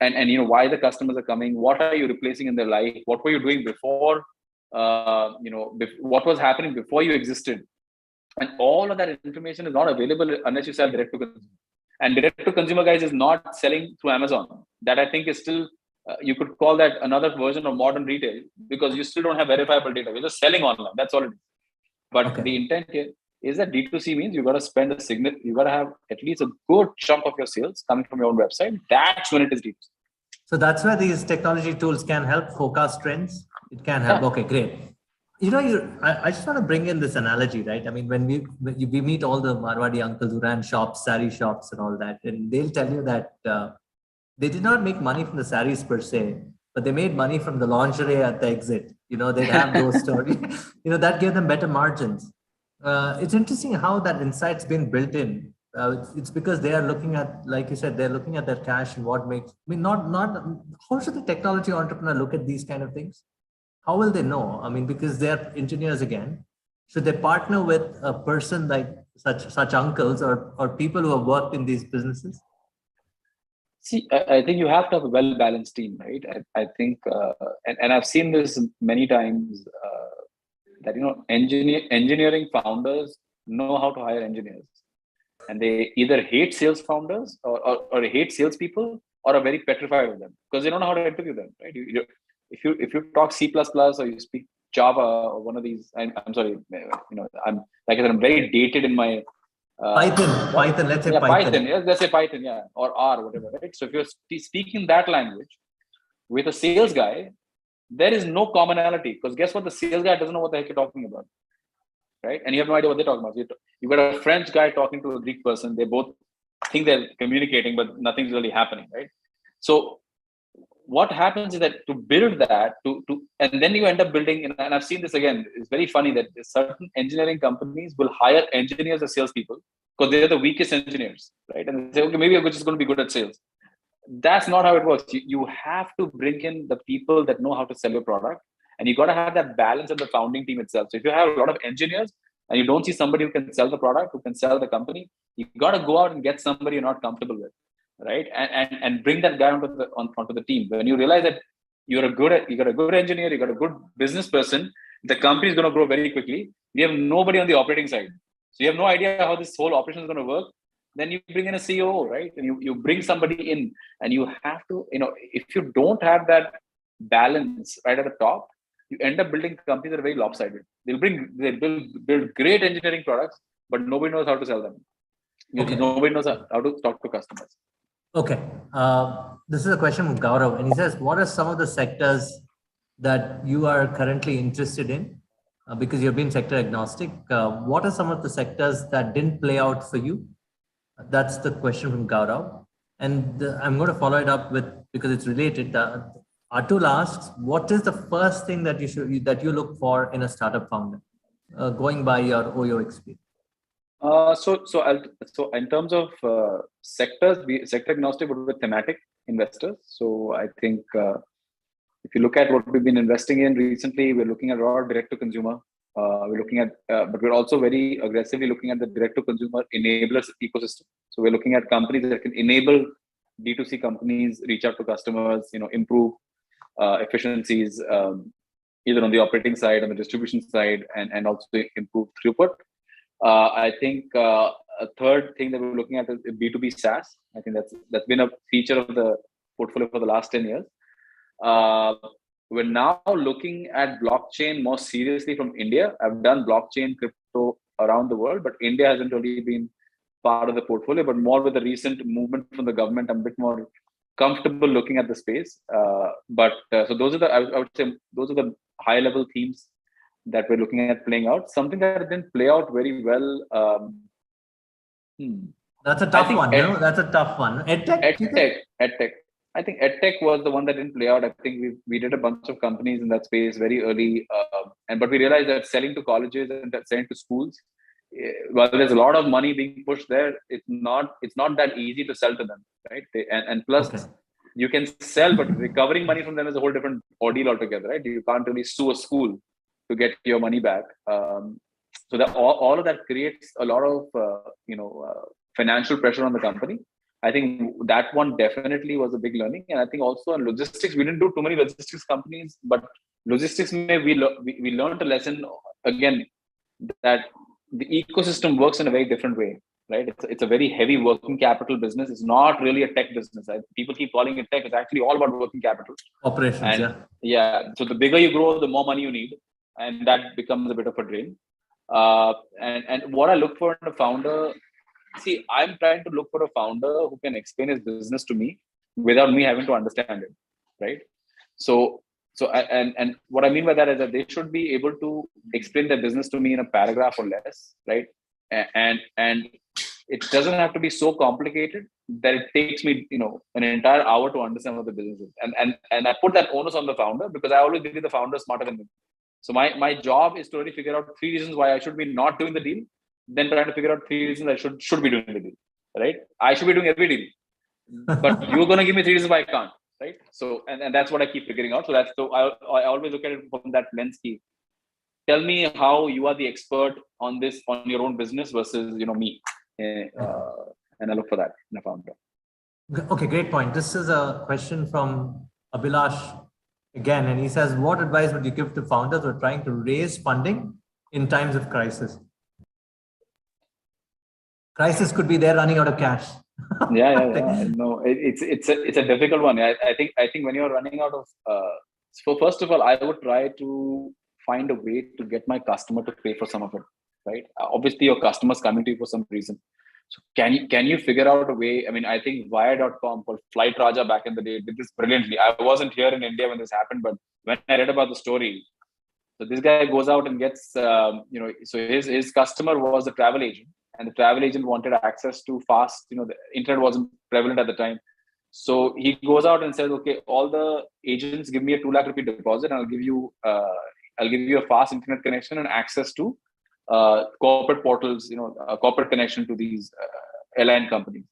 and why the customers are coming, what are you replacing in their life, what were you doing before, what was happening before you existed, and all of that information is not available unless you sell direct to consumer. And direct to consumer, guys, is not selling through Amazon. That I think is still, you could call that another version of modern retail, because you still don't have verifiable data. You're just selling online. That's all it is. But the intent here is that D2C means you got to spend you got to have at least a good chunk of your sales coming from your own website. That's when it is D2C. So that's where these technology tools can help forecast trends. It can help. Yeah. Okay, great. I just want to bring in this analogy, right? I mean, when we meet all the Marwadi uncles who ran shops, sari shops and all that, and they'll tell you that they did not make money from the saris per se, but they made money from the lingerie at the exit. They'd have those stories, that gave them better margins. It's interesting how that insight's been built in. It's because they are looking at, like you said, they're looking at their cash and what makes, how should the technology entrepreneur look at these kind of things? How will they know? I mean, because they're engineers again. Should they partner with a person like such uncles or people who have worked in these businesses? See, I think you have to have a well-balanced team, right? I think, and I've seen this many times, that, engineering founders know how to hire engineers. And they either hate sales founders or hate salespeople, or are very petrified of them because they don't know how to interview them, right? If you talk C++ or you speak Java or one of these, I'm sorry, I'm like I said, I'm very dated in my Python, let's say Python. Yeah, let's say Python, yeah, or R, whatever, right? So if you're speaking that language with a sales guy, there is no commonality, because guess what? The sales guy doesn't know what the heck you're talking about, right? And you have no idea what they're talking about. You've got a French guy talking to a Greek person. They both think they're communicating, but nothing's really happening, right? So what happens is that to build that, and then you end up building, and I've seen this again, it's very funny that certain engineering companies will hire engineers as salespeople because they're the weakest engineers, right? And they say, okay, maybe we're just going to be good at sales. That's not how it works. You have to bring in the people that know how to sell your product, and you got to have that balance in the founding team itself. So if you have a lot of engineers and you don't see somebody who can sell the product, who can sell the company, you got to go out and get somebody you're not comfortable with, right? And bring that guy onto the team. When you realize that you got a good engineer, you got a good business person, the company is going to grow very quickly. You have nobody on the operating side, so you have no idea how this whole operation is going to work. Then you bring in a CEO, right? And you bring somebody in, and you have to, if you don't have that balance right at the top, you end up building companies that are very lopsided. They build great engineering products, but nobody knows how to sell them. Okay. Nobody knows how to talk to customers. Okay. This is a question from Gaurav, and he says, what are some of the sectors that you are currently interested in? Because you've been sector agnostic. What are some of the sectors that didn't play out for you? That's the question from Gaurav. And I'm going to follow it up with, because it's related. Atul asks, what is the first thing that you look for in a startup founder, going by your OYO experience? So in terms of sectors, sector agnostic would be thematic investors. So I think if you look at what we've been investing in recently, we're looking at a lot of direct to consumer. We're looking at, but we're also very aggressively looking at the direct to consumer enablers ecosystem. So we're looking at companies that can enable D2C companies reach out to customers, improve efficiencies, either on the operating side, on the distribution side, and also improve throughput. I think a third thing that we're looking at is B2B SaaS. I think that's been a feature of the portfolio for the last 10 years. We're now looking at blockchain more seriously from India. I've done blockchain crypto around the world, but India hasn't really been part of the portfolio, but more with the recent movement from the government, I'm a bit more comfortable looking at the space. So those are I would say those are the high level themes that we're looking at playing out. Something that didn't play out very well. That's a tough one. That's a tough one. EdTech. I think EdTech was the one that didn't play out. I think we did a bunch of companies in that space very early, but we realized that selling to colleges and that selling to schools, while there's a lot of money being pushed there, it's not that easy to sell to them, right? And plus, Okay. you can sell, but recovering money from them is a whole different ordeal altogether, right? You can't really sue a school to get your money back. So that all of that creates a lot of financial pressure on the company. I think that one definitely was a big learning, and I think also in logistics, we didn't do too many logistics companies, but logistics we learned a lesson again that the ecosystem works in a very different way, right? It's a very heavy working capital business. It's not really a tech business. People keep calling it tech. It's actually all about working capital. Operations, And so the bigger you grow, the more money you need, and that becomes a bit of a drain. And what I look for in a founder, see, I'm trying to look for a founder who can explain his business to me without me having to understand it, right? And what I mean by that is that they should be able to explain their business to me in a paragraph or less, right? And it doesn't have to be so complicated that it takes me, an entire hour to understand what the business is. And I put that onus on the founder because I always believe the founder is smarter than me. So my job is to really figure out 3 reasons why I should be not doing the deal, then trying to figure out 3 reasons I should be doing the deal, right? I should be doing every deal, but you're going to give me 3 reasons why I can't, right? So, and that's what I keep figuring out. So I always look at it from that lens. Tell me how you are the expert on this, on your own business versus, me. And I look for that in a founder. Okay, great point. This is a question from Abhilash again, and he says, what advice would you give to founders who are trying to raise funding in times of crisis? Crisis could be they're running out of cash. Yeah. No, it's a difficult one. I think when you're running out of, so first of all, I would try to find a way to get my customer to pay for some of it, right? Obviously, your customer's coming to you for some reason. So can you figure out a way? I mean, I think Wire.com called Flight Raja back in the day did this brilliantly. I wasn't here in India when this happened, but when I read about the story, so this guy goes out and gets, so his customer was a travel agent, and the travel agent wanted access to fast, the internet wasn't prevalent at the time. So he goes out and says, okay, all the agents give me a 2 lakh rupee deposit, and I'll give you a fast internet connection and access to corporate portals, a corporate connection to these airline companies.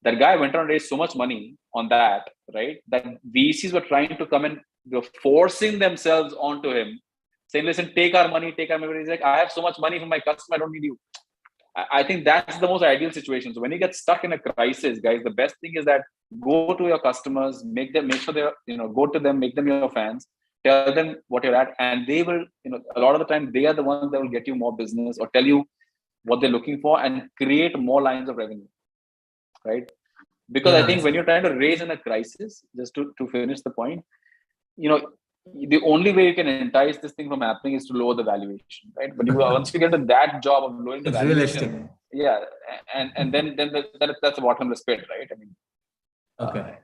That guy went on and raised so much money on that, right? That VCs were trying to come and forcing themselves onto him, saying, listen, take our money. He's like, I have so much money from my customer, I don't need you. I think that's the most ideal situation. So when you get stuck in a crisis, guys, the best thing is that go to your customers, make sure they're, go to them, make them your fans, tell them what you're at, and they will, a lot of the time they are the ones that will get you more business or tell you what they're looking for and create more lines of revenue, right? Because I think when you're trying to raise in a crisis, just to finish the point, the only way you can entice this thing from happening is to lower the valuation, right? But once you get to that job of lowering the valuation, and then that's a bottomless pit, right? I mean, okay.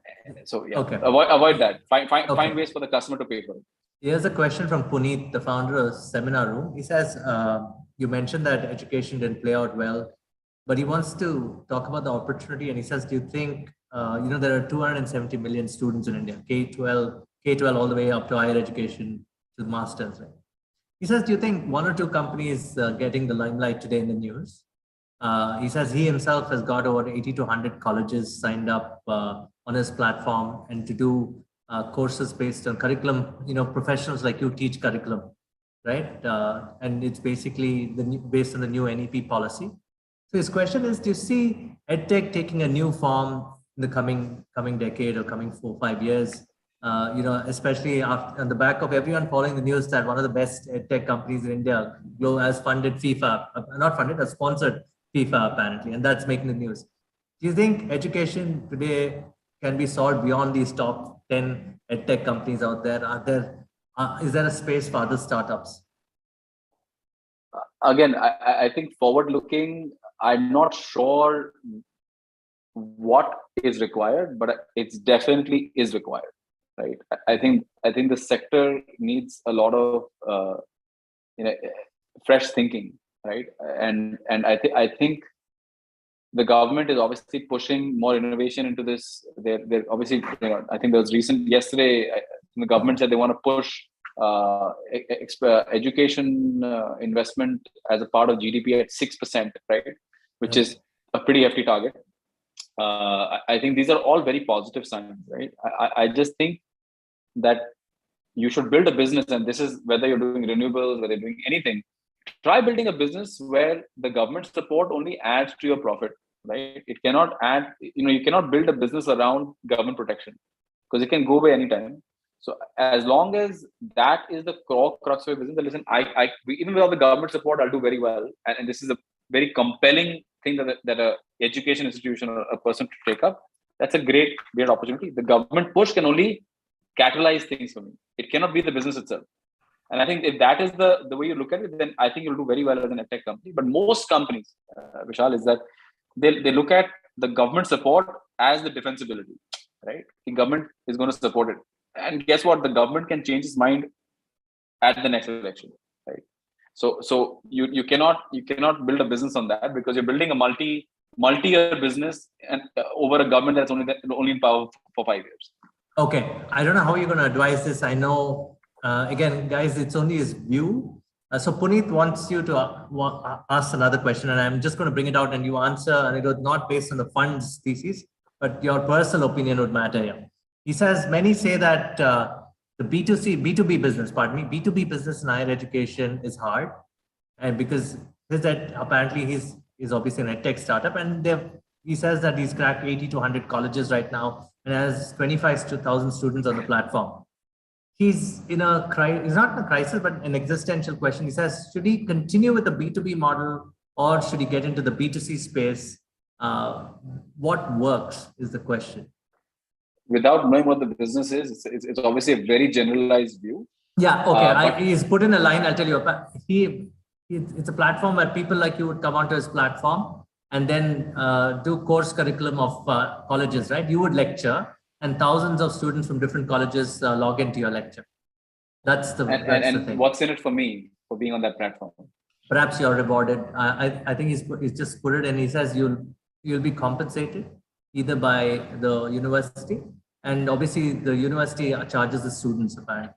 Avoid that. Find ways for the customer to pay for it. Here's a question from Puneet, the founder of Seminar Room. He says, you mentioned that education didn't play out well, but he wants to talk about the opportunity. And he says, do you think, there are 270 million students in India, K-12 all the way up to higher education to the masters, right? He says, do you think 1 or 2 companies getting the limelight today in the news? He says he himself has got over 80 to 100 colleges signed up on his platform and to do courses based on curriculum. Professionals like you teach curriculum, right? And it's basically based on the new NEP policy. So his question is, do you see EdTech taking a new form in the coming decade or coming 4-5 years? Especially on the back of everyone following the news that one of the best EdTech companies in India, Glow, has funded FIFA, has sponsored FIFA apparently, and that's making the news. Do you think education today can be solved beyond these top 10 EdTech companies out there? Is there a space for other startups? Again, I think forward-looking, I'm not sure what is required, but it's definitely is required, right? I think the sector needs a lot of fresh thinking, right? And I think The government is obviously pushing more innovation into this. They're obviously, I think there was yesterday, the government said they want to push education investment as a part of GDP at 6%, right? Which is a pretty hefty target. I think these are all very positive signs, right? I just think that you should build a business, and this is whether you're doing renewables, whether you're doing anything, try building a business where the government support only adds to your profit, right? It cannot add, you cannot build a business around government protection because it can go away anytime. So as long as that is the crux of your business, then listen, even without the government support, I'll do very well. And this is a very compelling thing that a education institution or a person to take up. That's a great opportunity. The government push can only catalyze things for me. It cannot be the business itself. And I think if that is the way you look at it, then I think you'll do very well as an edtech company. But most companies, Vishal, is that they look at the government support as the defensibility, right? The government is going to support it. And guess what? The government can change its mind at the next election, right? So you cannot build a business on that because you're building a multi-year business and over a government that's only in power for 5 years. Okay, I don't know how you're going to advise this. I know, again, guys, it's only his view. So Puneet wants you to ask another question, and I'm just going to bring it out and you answer, and it was not based on the fund's thesis, but your personal opinion would matter here. He says, many say that the B2B business in higher education is hard, and because apparently he's obviously an edtech startup, and he says that he's cracked 80 to 100 colleges right now and has 25,000 students on the platform. He's he's not in a crisis, but an existential question. He says, should he continue with the B2B model or should he get into the B2C space? What works is the question. Without knowing what the business is, it's obviously a very generalized view. Yeah, okay. He's put in a line, I'll tell you. It's a platform where people like you would come onto his platform and then do course curriculum of colleges, right? You would lecture and thousands of students from different colleges log into your lecture. That's the thing. What's in it for me for being on that platform? Perhaps you're rewarded. I think he's just put it, and he says you'll be compensated either by the university, and obviously the university charges the students apparently.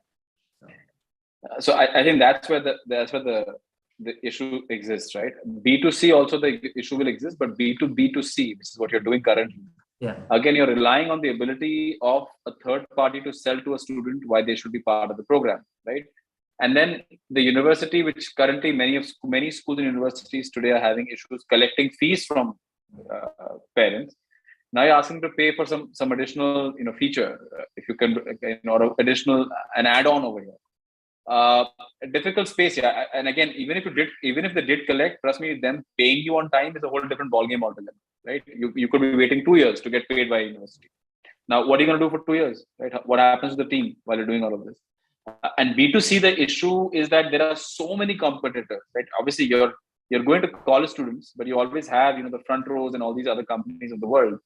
So I think that's where the issue exists, right? B2C also the issue will exist, but B2B2C, which is what you're doing currently. Yeah. Again, you're relying on the ability of a third party to sell to a student why they should be part of the program, right? And then the university, which currently many schools and universities today are having issues collecting fees from parents. Now you're asking to pay for some additional feature, if you can, or an add-on over here. A difficult space, yeah. And again, even if they did collect, trust me, them paying you on time is a whole different ballgame altogether, right? You could be waiting 2 years to get paid by a university. Now, what are you going to do for 2 years, right? What happens to the team while you're doing all of this? And B2C, the issue is that there are so many competitors, right? Obviously, you're going to college students, but you always have, the front rows and all these other companies of the world.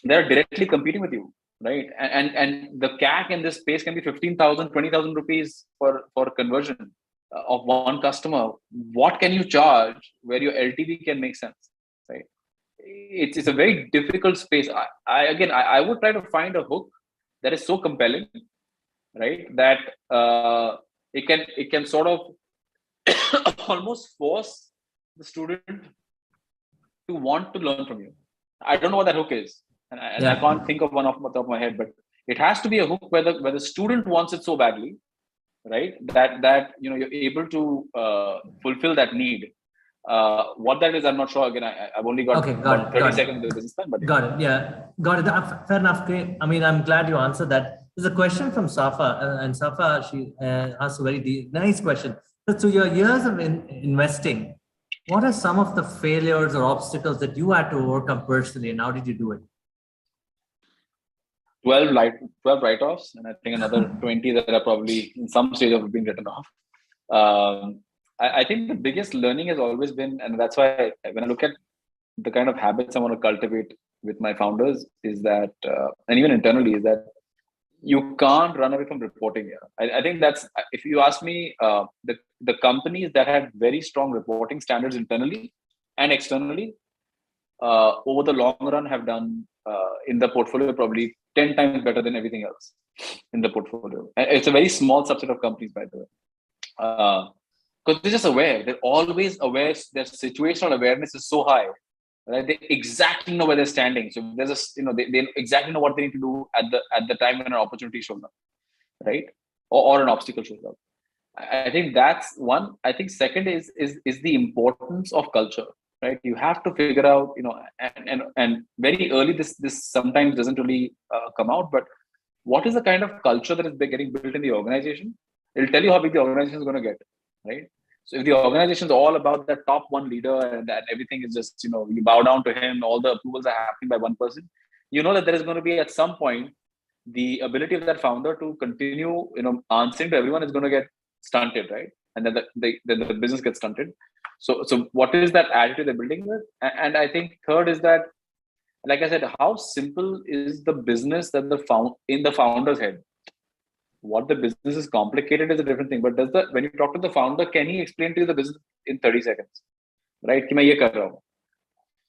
They're directly competing with you, right? And the CAC in this space can be 15,000, 20,000 rupees for conversion of one customer. What can you charge where your LTV can make sense, right? It's a very difficult space. I would try to find a hook that is so compelling, right? That it can sort of almost force the student to want to learn from you. I don't know what that hook is. And I can't think of one off the top of my head, but it has to be a hook where the student wants it so badly, right? That you're able to fulfill that need. What that is, I'm not sure. Again, I've only got 30 seconds of the business time. But got it. Yeah, got it. Fair enough. I mean, I'm glad you answered that. There's a question from Safa, and Safa, she asked a very nice question. So, through your years of investing, what are some of the failures or obstacles that you had to overcome personally, and how did you do it? 12 write-offs, and I think another 20 that are probably in some stage of being written off. I think the biggest learning has always been, and that's why when I look at the kind of habits I want to cultivate with my founders, is that, and even internally, is that you can't run away from reporting here. I think that's, if you ask me, the companies that have very strong reporting standards internally and externally over the long run have done in the portfolio probably 10 times better than everything else in the portfolio. And it's a very small subset of companies, by the way. Because they're just aware. They're always aware. Their situational awareness is so high. Right? They exactly know where they're standing. So there's they exactly know what they need to do at the time when an opportunity shows up, right? Or an obstacle shows up. I think that's one. I think second is the importance of culture, right? You have to figure out, and very early this sometimes doesn't really come out, but what is the kind of culture that is getting built in the organization? It'll tell you how big the organization is going to get, right? So if the organization is all about that top one leader and that everything is just, you bow down to him, all the approvals are happening by one person, you know that there is going to be at some point the ability of that founder to continue, answering to everyone is going to get stunted, right? And then the business gets stunted. So what is that attitude they're building with? And I think third is that, like I said, how simple is the business that in the founder's head? What the business is complicated is a different thing. But when you talk to the founder, can he explain to you the business in 30 seconds? Right? Ki main ye kar raha hu.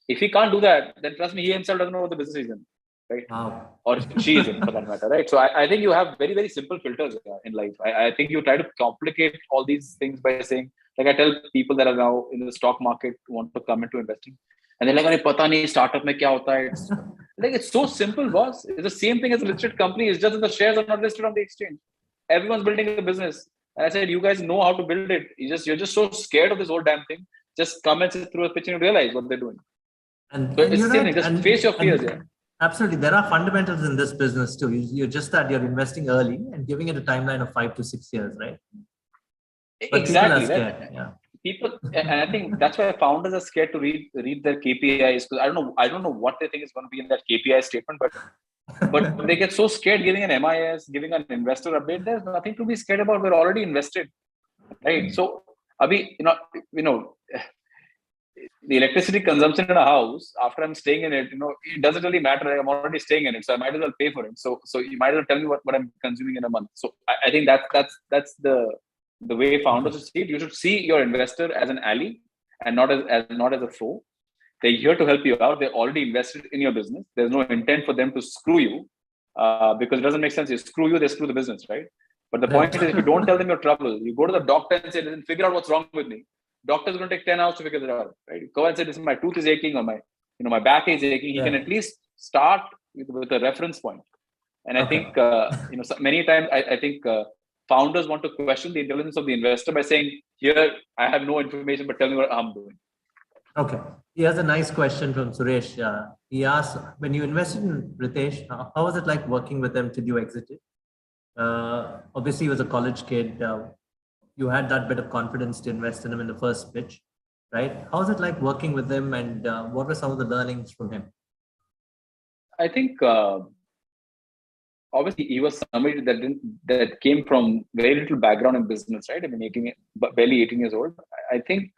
If he can't do that, then trust me, he himself doesn't know what the business is in. Right? Wow. Or she is in, for that matter. Right? So I think you have very, very simple filters in life. I think you try to complicate all these things by saying, like I tell people that are now in the stock market who want to come into investing, and they're like, "Arey, pata nahi startup mein kya hota hai?" It's like, it's so simple, boss. It's the same thing as a listed company. It's just that the shares are not listed on the exchange. Everyone's building a business. And I said, you guys know how to build it. You're just so scared of this whole damn thing. Just come and sit through a pitch and realize what they're doing. And so it's you're the same right. thing. Just face your fears. Yeah. Absolutely. There are fundamentals in this business too. You're just that you're investing early and giving it a timeline of 5 to 6 years, right? But exactly. People are scared. Yeah. People, and I think that's why founders are scared to read their KPIs, because I don't know what they think is going to be in that KPI statement, but they get so scared giving an MIS, giving an investor update. There's nothing to be scared about. We're already invested, right? So, Abhi, the electricity consumption in a house after I'm staying in it, it doesn't really matter. I'm already staying in it, so I might as well pay for it. So you might as well tell me what I'm consuming in a month. So I think that's the way founders should see it. You should see your investor as an ally and not as a foe. They're here to help you out. They're already invested in your business. There's no intent for them to screw you, because it doesn't make sense. You screw you, they screw the business, right? But the point is, if you don't tell them your trouble, you go to the doctor and say, "Listen, figure out what's wrong with me." Doctor's going to take 10 hours to figure it out, right? Go and say, "This is my tooth is aching, or my back is aching." He can at least start with a reference point. And I think, many times I think founders want to question the intelligence of the investor by saying, "Here, I have no information, but tell me what I'm doing." Okay. Here's a nice question from Suresh. He asked, when you invested in Ritesh, how was it like working with them till you exited? Obviously, he was a college kid. You had that bit of confidence to invest in him in the first pitch, right? How was it like working with him, and what were some of the learnings from him? I think obviously he was somebody that came from very little background in business, right? I mean, barely 18 years old. I think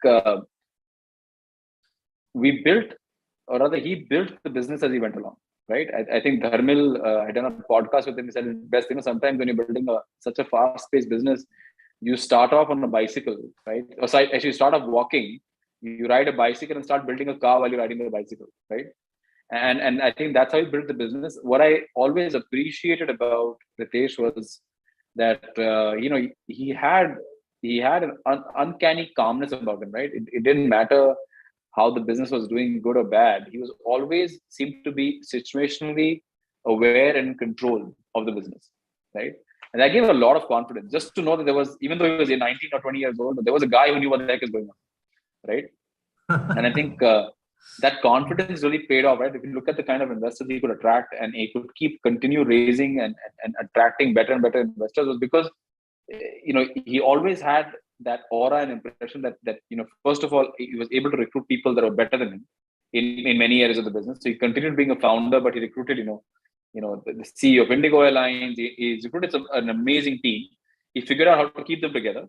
he built the business as he went along, right? I think Dharmil, I done a podcast with him. He said it's best, sometimes when you're building such a fast-paced business, you start off on a bicycle, right? Or so actually, you start off walking, you ride a bicycle and start building a car while you're riding the bicycle, right? And I think that's how he built the business. What I always appreciated about Ritesh was that he had an uncanny calmness about him, right? It didn't matter how the business was doing, good or bad. He was always seemed to be situationally aware and in control of the business, right? And that gave a lot of confidence, just to know that there was, even though he was 19 or 20 years old, there was a guy who knew what the heck is going on, right? And I think that confidence really paid off, right? If you look at the kind of investors he could attract, and he could continue raising and attracting better and better investors, was because he always had that aura and impression that first of all, he was able to recruit people that were better than him in many areas of the business. So he continued being a founder, but he recruited the CEO of Indigo Airlines. He recruited an amazing team. He figured out how to keep them together,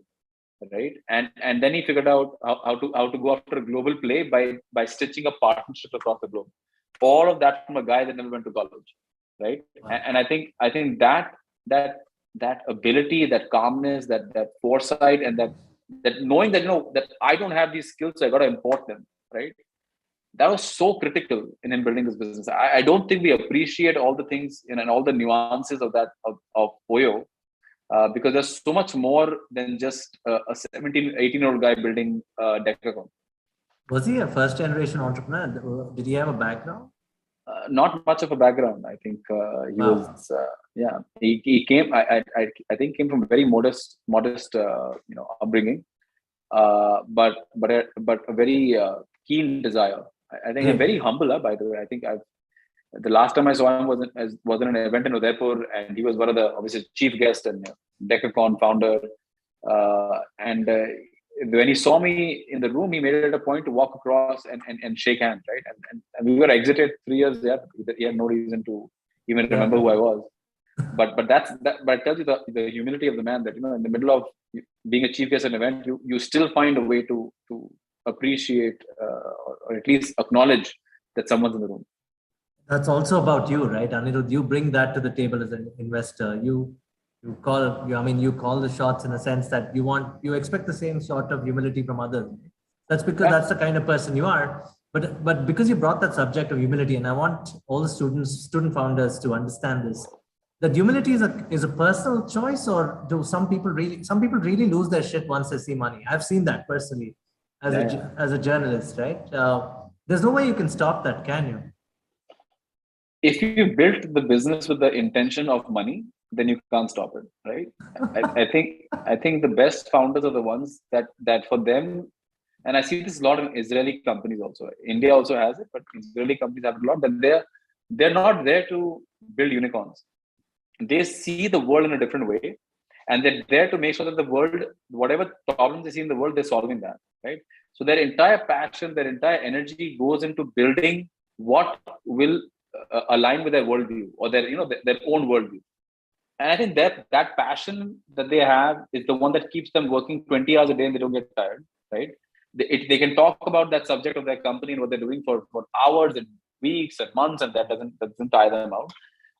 right? And then he figured out how to go after a global play by stitching up partnerships across the globe. All of that from a guy that never went to college, right? Wow. And I think that ability, that calmness, that foresight, and that knowing that that I don't have these skills, so I got to import them, right? that was so critical in him building this business. I don't think we appreciate all the things and all the nuances of that of Oyo, because there's so much more than just a 17, 18-year-old guy building Decacon. Was he a first generation entrepreneur? Did he have a background? Not much of a background. I think he was. He came. I think came from very modest upbringing, but a very keen desire. I think very humble. By the way, I think the last time I saw him was in an event in Udaipur, and he was one of the obviously chief guest and Decacon founder. When he saw me in the room, he made it a point to walk across and shake hands, right? And we were exited 3 years there. He had no reason to even remember who I was. But it tells you the humility of the man, that in the middle of being a chief guest at an event, you still find a way to appreciate or at least acknowledge that someone's in the room. That's also about you, right, Anirudh? You bring that to the table as an investor. You call the shots in a sense that you expect the same sort of humility from others. That's because that's the kind of person you are. But because you brought that subject of humility, and I want all the student founders to understand this, that humility is a personal choice, or do some people really lose their shit once they see money? I've seen that personally as a journalist, right? There's no way you can stop that, can you? If you built the business with the intention of money, then you can't stop it, right? I think the best founders are the ones that for them, and I see this a lot in Israeli companies also. India also has it, but Israeli companies have a lot. That they're not there to build unicorns. They see the world in a different way, and they're there to make sure that the world, whatever problems they see in the world, they're solving that, right? So their entire passion, their entire energy goes into building what will align with their worldview or their own worldview. And I think that passion that they have is the one that keeps them working 20 hours a day and they don't get tired, right? They can talk about that subject of their company and what they're doing for hours and weeks and months, and that doesn't tire them out.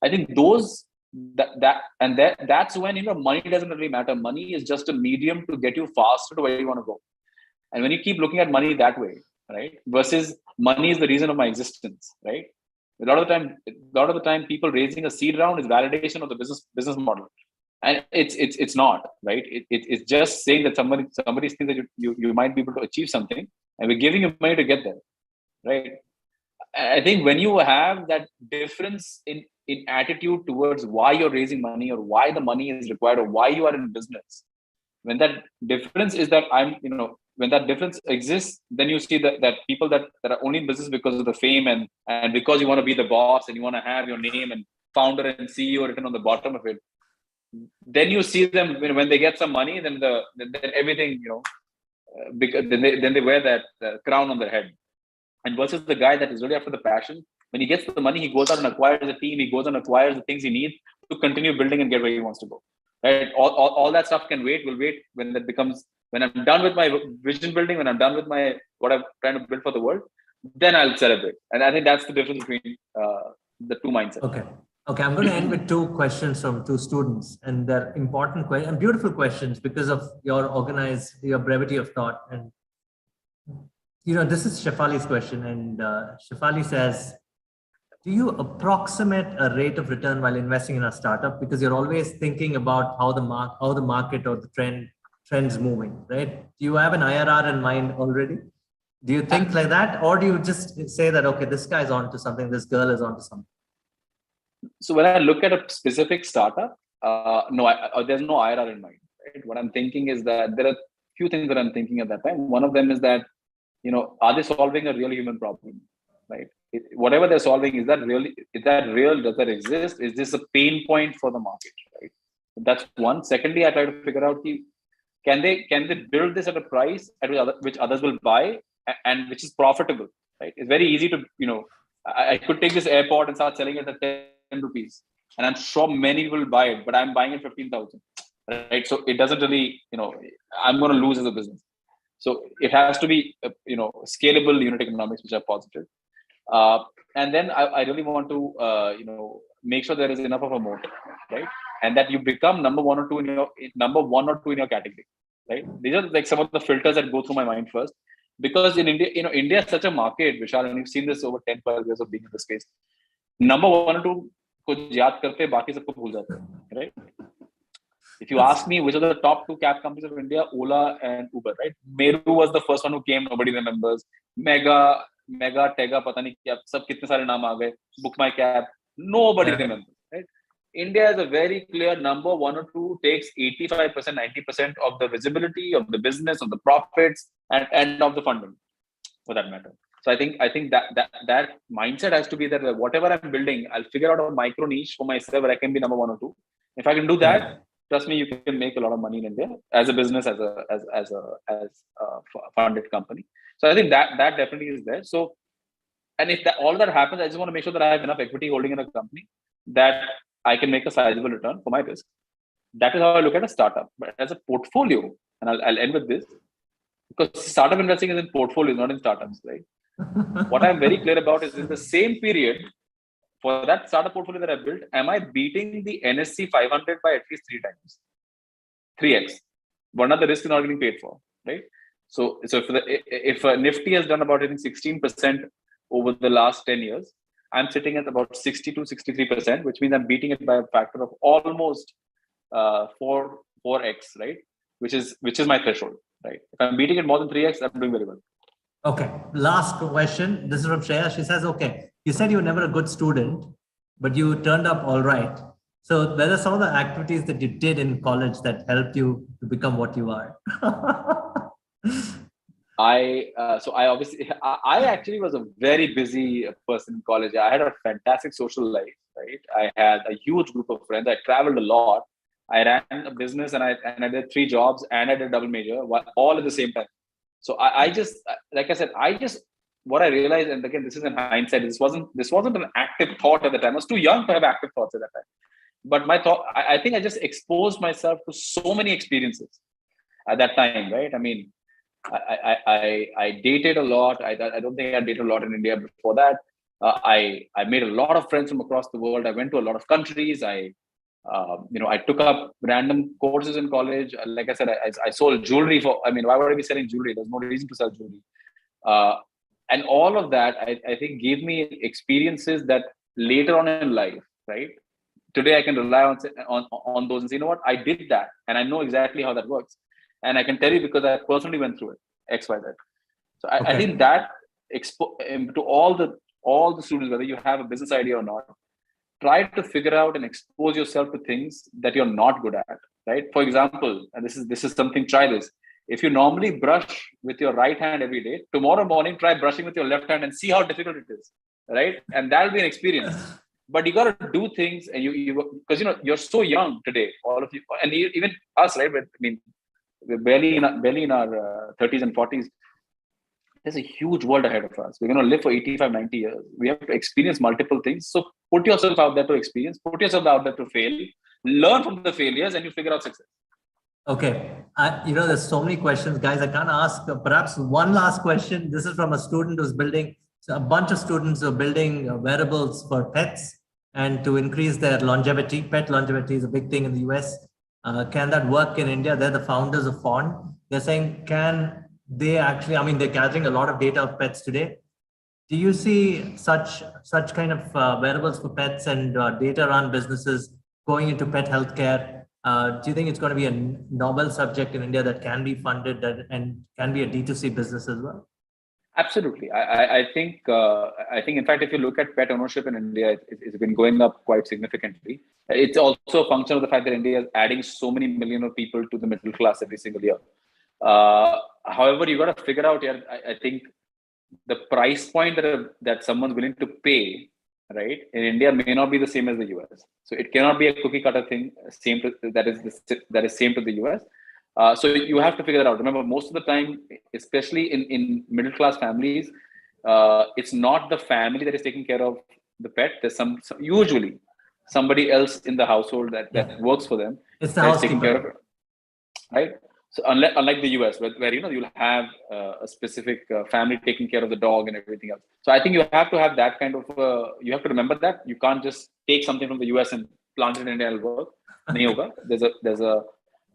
I think that's when money doesn't really matter. Money is just a medium to get you faster to where you want to go. And when you keep looking at money that way, right, versus money is the reason of my existence, right? A lot of the time, people raising a seed round is validation of the business model, and it's not, right. It's just saying that somebody thinks that you might be able to achieve something, and we're giving you money to get there, right. I think when you have that difference in attitude towards why you're raising money or why the money is required or why you are in business, when that difference is that when that difference exists, then you see that people that are only in business because of the fame and because you want to be the boss and you want to have your name and founder and CEO written on the bottom of it, then you see them when they get some money, then everything, because then they wear that crown on their head. And versus the guy that is really after the passion, when he gets the money, he goes out and acquires a team, he goes and acquires the things he needs to continue building and get where he wants to go. Right? All that stuff will wait when I'm done with my vision building, when I'm done with what I'm trying to build for the world, then I'll celebrate. And I think that's the difference between the two mindsets. Okay. I'm going to end with two questions from two students, and they're important questions and beautiful questions because of your brevity of thought. And this is Shefali's question, and Shefali says, do you approximate a rate of return while investing in a startup? Because you're always thinking about how the market or the trend's moving, right? Do you have an IRR in mind already? Do you think like that? Or do you just say that, okay, this guy's onto something, this girl is onto something? So when I look at a specific startup, no, there's no IRR in mind, right? What I'm thinking is that there are a few things that I'm thinking at that time. One of them is that, are they solving a real human problem, right? Whatever they're solving, is that real? Does that exist? Is this a pain point for the market, right? That's one. Secondly, I try to figure out, can they build this at a price at which others will buy and which is profitable, right? It's very easy to, I could take this airport and start selling it at 10 rupees, and I'm sure many people will buy it, but I'm buying it 15,000, right? So it doesn't really, I'm going to lose as a business. So it has to be, scalable unit economics, which are positive. And then I really want to, make sure there is enough of a moat, right? And that you become number one or two in your category, right? These are like some of the filters that go through my mind first. Because in India, India is such a market, Vishal, and you've seen this over 10, 12 years of being in this space. Number 1 or 2 कुछ याद करते हैं, बाकी सबको भूल जाते हैं, right? If you ask me which are the top 2 cab companies of India, Ola and Uber, right? Meru was the first one who came, nobody remembers. Mega, Tega, pata nahi kya, sab kitne sare naam aa gaye. Book My Cab, nobody remembers, right? India is a very clear number 1 or 2 takes 85%, 90% of the visibility of the business, of the profits, and of the funding, for that matter. So I think that mindset has to be that whatever I'm building, I'll figure out a micro niche for myself where I can be number 1 or 2. If I can do that, trust me, you can make a lot of money in India as a business, as a funded company. So I think that definitely is there. So, and if all that happens, I just want to make sure that I have enough equity holding in a company that I can make a sizable return for my risk. That is how I look at a startup. But as a portfolio, and I'll end with this, because startup investing is in portfolios, not in startups, right? What I'm very clear about is in the same period, for that startup portfolio that I built, am I beating the NSE 500 by at least 3 times? 3x. One of the risk is not getting paid for, right? So if Nifty has done about, I think, 16% over the last 10 years, I'm sitting at about 62, 63%, which means I'm beating it by a factor of almost 4x, right? Which is my threshold, right? If I'm beating it more than 3x, I'm doing very well. Okay, last question. This is from Shreya. She says, okay, you said you were never a good student, but you turned up all right. So were there some of the activities that you did in college that helped you to become what you are? I actually was a very busy person in college. I had a fantastic social life, right? I had a huge group of friends. I traveled a lot. I ran a business and I did 3 jobs and I did double major all at the same time. So I just, like I said, what I realized, and again, this is in hindsight, this wasn't an active thought at the time. I was too young to have active thoughts at that time. But my thought, I think I just exposed myself to so many experiences at that time, right? I mean, I dated a lot. I don't think I dated a lot in India before that. I made a lot of friends from across the world. I went to a lot of countries. I took up random courses in college. Like I said, I sold jewelry why would I be selling jewelry? There's no reason to sell jewelry. And all of that, I think, gave me experiences that later on in life, right? Today I can rely on those and say, you know what, I did that, and I know exactly how that works. And I can tell you because I personally went through it, X, Y, Z. So I think that to all the students, whether you have a business idea or not, try to figure out and expose yourself to things that you're not good at, right? For example, and this is something, try this. If you normally brush with your right hand every day, tomorrow morning, try brushing with your left hand and see how difficult it is, right? And that'll be an experience. But you got to do things, and because you're so young today, all of you, and even us, right? But I mean, we're barely in our 30s and 40s. There's a huge world ahead of us. We're going to live for 85, 90 years. We have to experience multiple things. So put yourself out there to experience, put yourself out there to fail, learn from the failures, and you figure out success. Okay. There's so many questions, guys. I can't ask. Perhaps one last question. This is from a student who's building, a bunch of students are building wearables for pets and to increase their longevity. Pet longevity is a big thing in the US. Can that work in India? They're the founders of Fond. They're saying, can they actually, they're gathering a lot of data of pets today. Do you see such kind of wearables for pets and data around businesses going into pet healthcare? Do you think it's going to be a novel subject in India that can be funded and can be a D2C business as well? Absolutely. I think in fact, if you look at pet ownership in India, it's been going up quite significantly. It's also a function of the fact that India is adding so many million of people to the middle class every single year. However, you got to figure out here, I think the price point that someone's willing to pay, right, in India may not be the same as the US. So it cannot be a cookie cutter thing, that is same to the US. So you have to figure that out. Remember, most of the time, especially in middle class families, it's not the family that is taking care of the pet. There's usually somebody else in the household that works for them. It's the housekeeper. Taking care of it, right? So unlike the US, where you'll have a specific family taking care of the dog and everything else. So I think you have to have that kind of. You have to remember that you can't just take something from the US and plant it in India and work. There's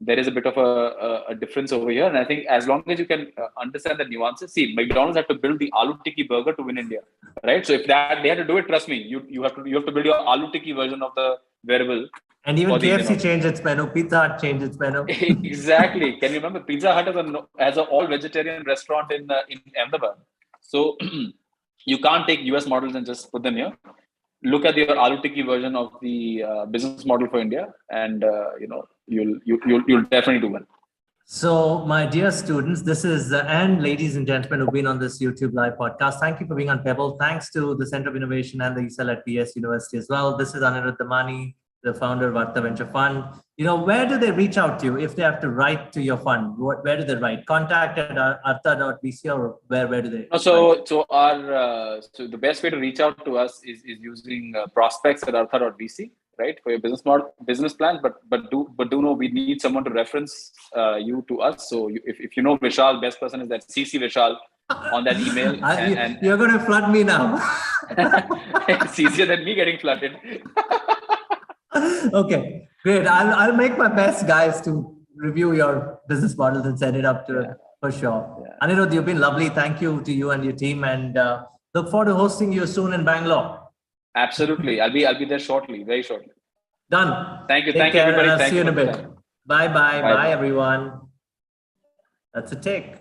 there is a bit of a difference over here. And I think as long as you can understand the nuances, see, McDonald's had to build the aloo tikki burger to win India, right? So if that they had to do it, trust me, you have to build your aloo tikki version of the wearable. And even KFC changed its menu. Pizza Hut changed its menu. Exactly. Can you remember Pizza Hut as an all vegetarian restaurant in Ahmedabad? So you can't take US models and just put them here. Look at your aloo tikki version of the business model for India, and you'll definitely do well. So, my dear students, this is and ladies and gentlemen who've been on this YouTube live podcast. Thank you for being on Pebble. Thanks to the Center of Innovation and the ESL at PS University as well. This is Anirudh A Damani, the founder of Artha Venture Fund. Where do they reach out to you if they have to write to your fund? Where do they write? Contact at artha.vc, or where do they? So the best way to reach out to us is using prospects at artha.vc, right, for your business plans. But do know we need someone to reference you to us. So if you know Vishal, best person is that CC Vishal on that email. and you're going to flood me now. It's easier than me getting flooded. Okay, great. I'll make my best, guys, to review your business models and set it up to for sure. Yeah. Anirudh, you've been lovely. Thank you to you and your team, and look forward to hosting you soon in Bangalore. Absolutely, I'll be there shortly, very shortly. Done. Thank you, thank you, everybody. I'll see you in a bit. Bye, bye, everyone. That's a take.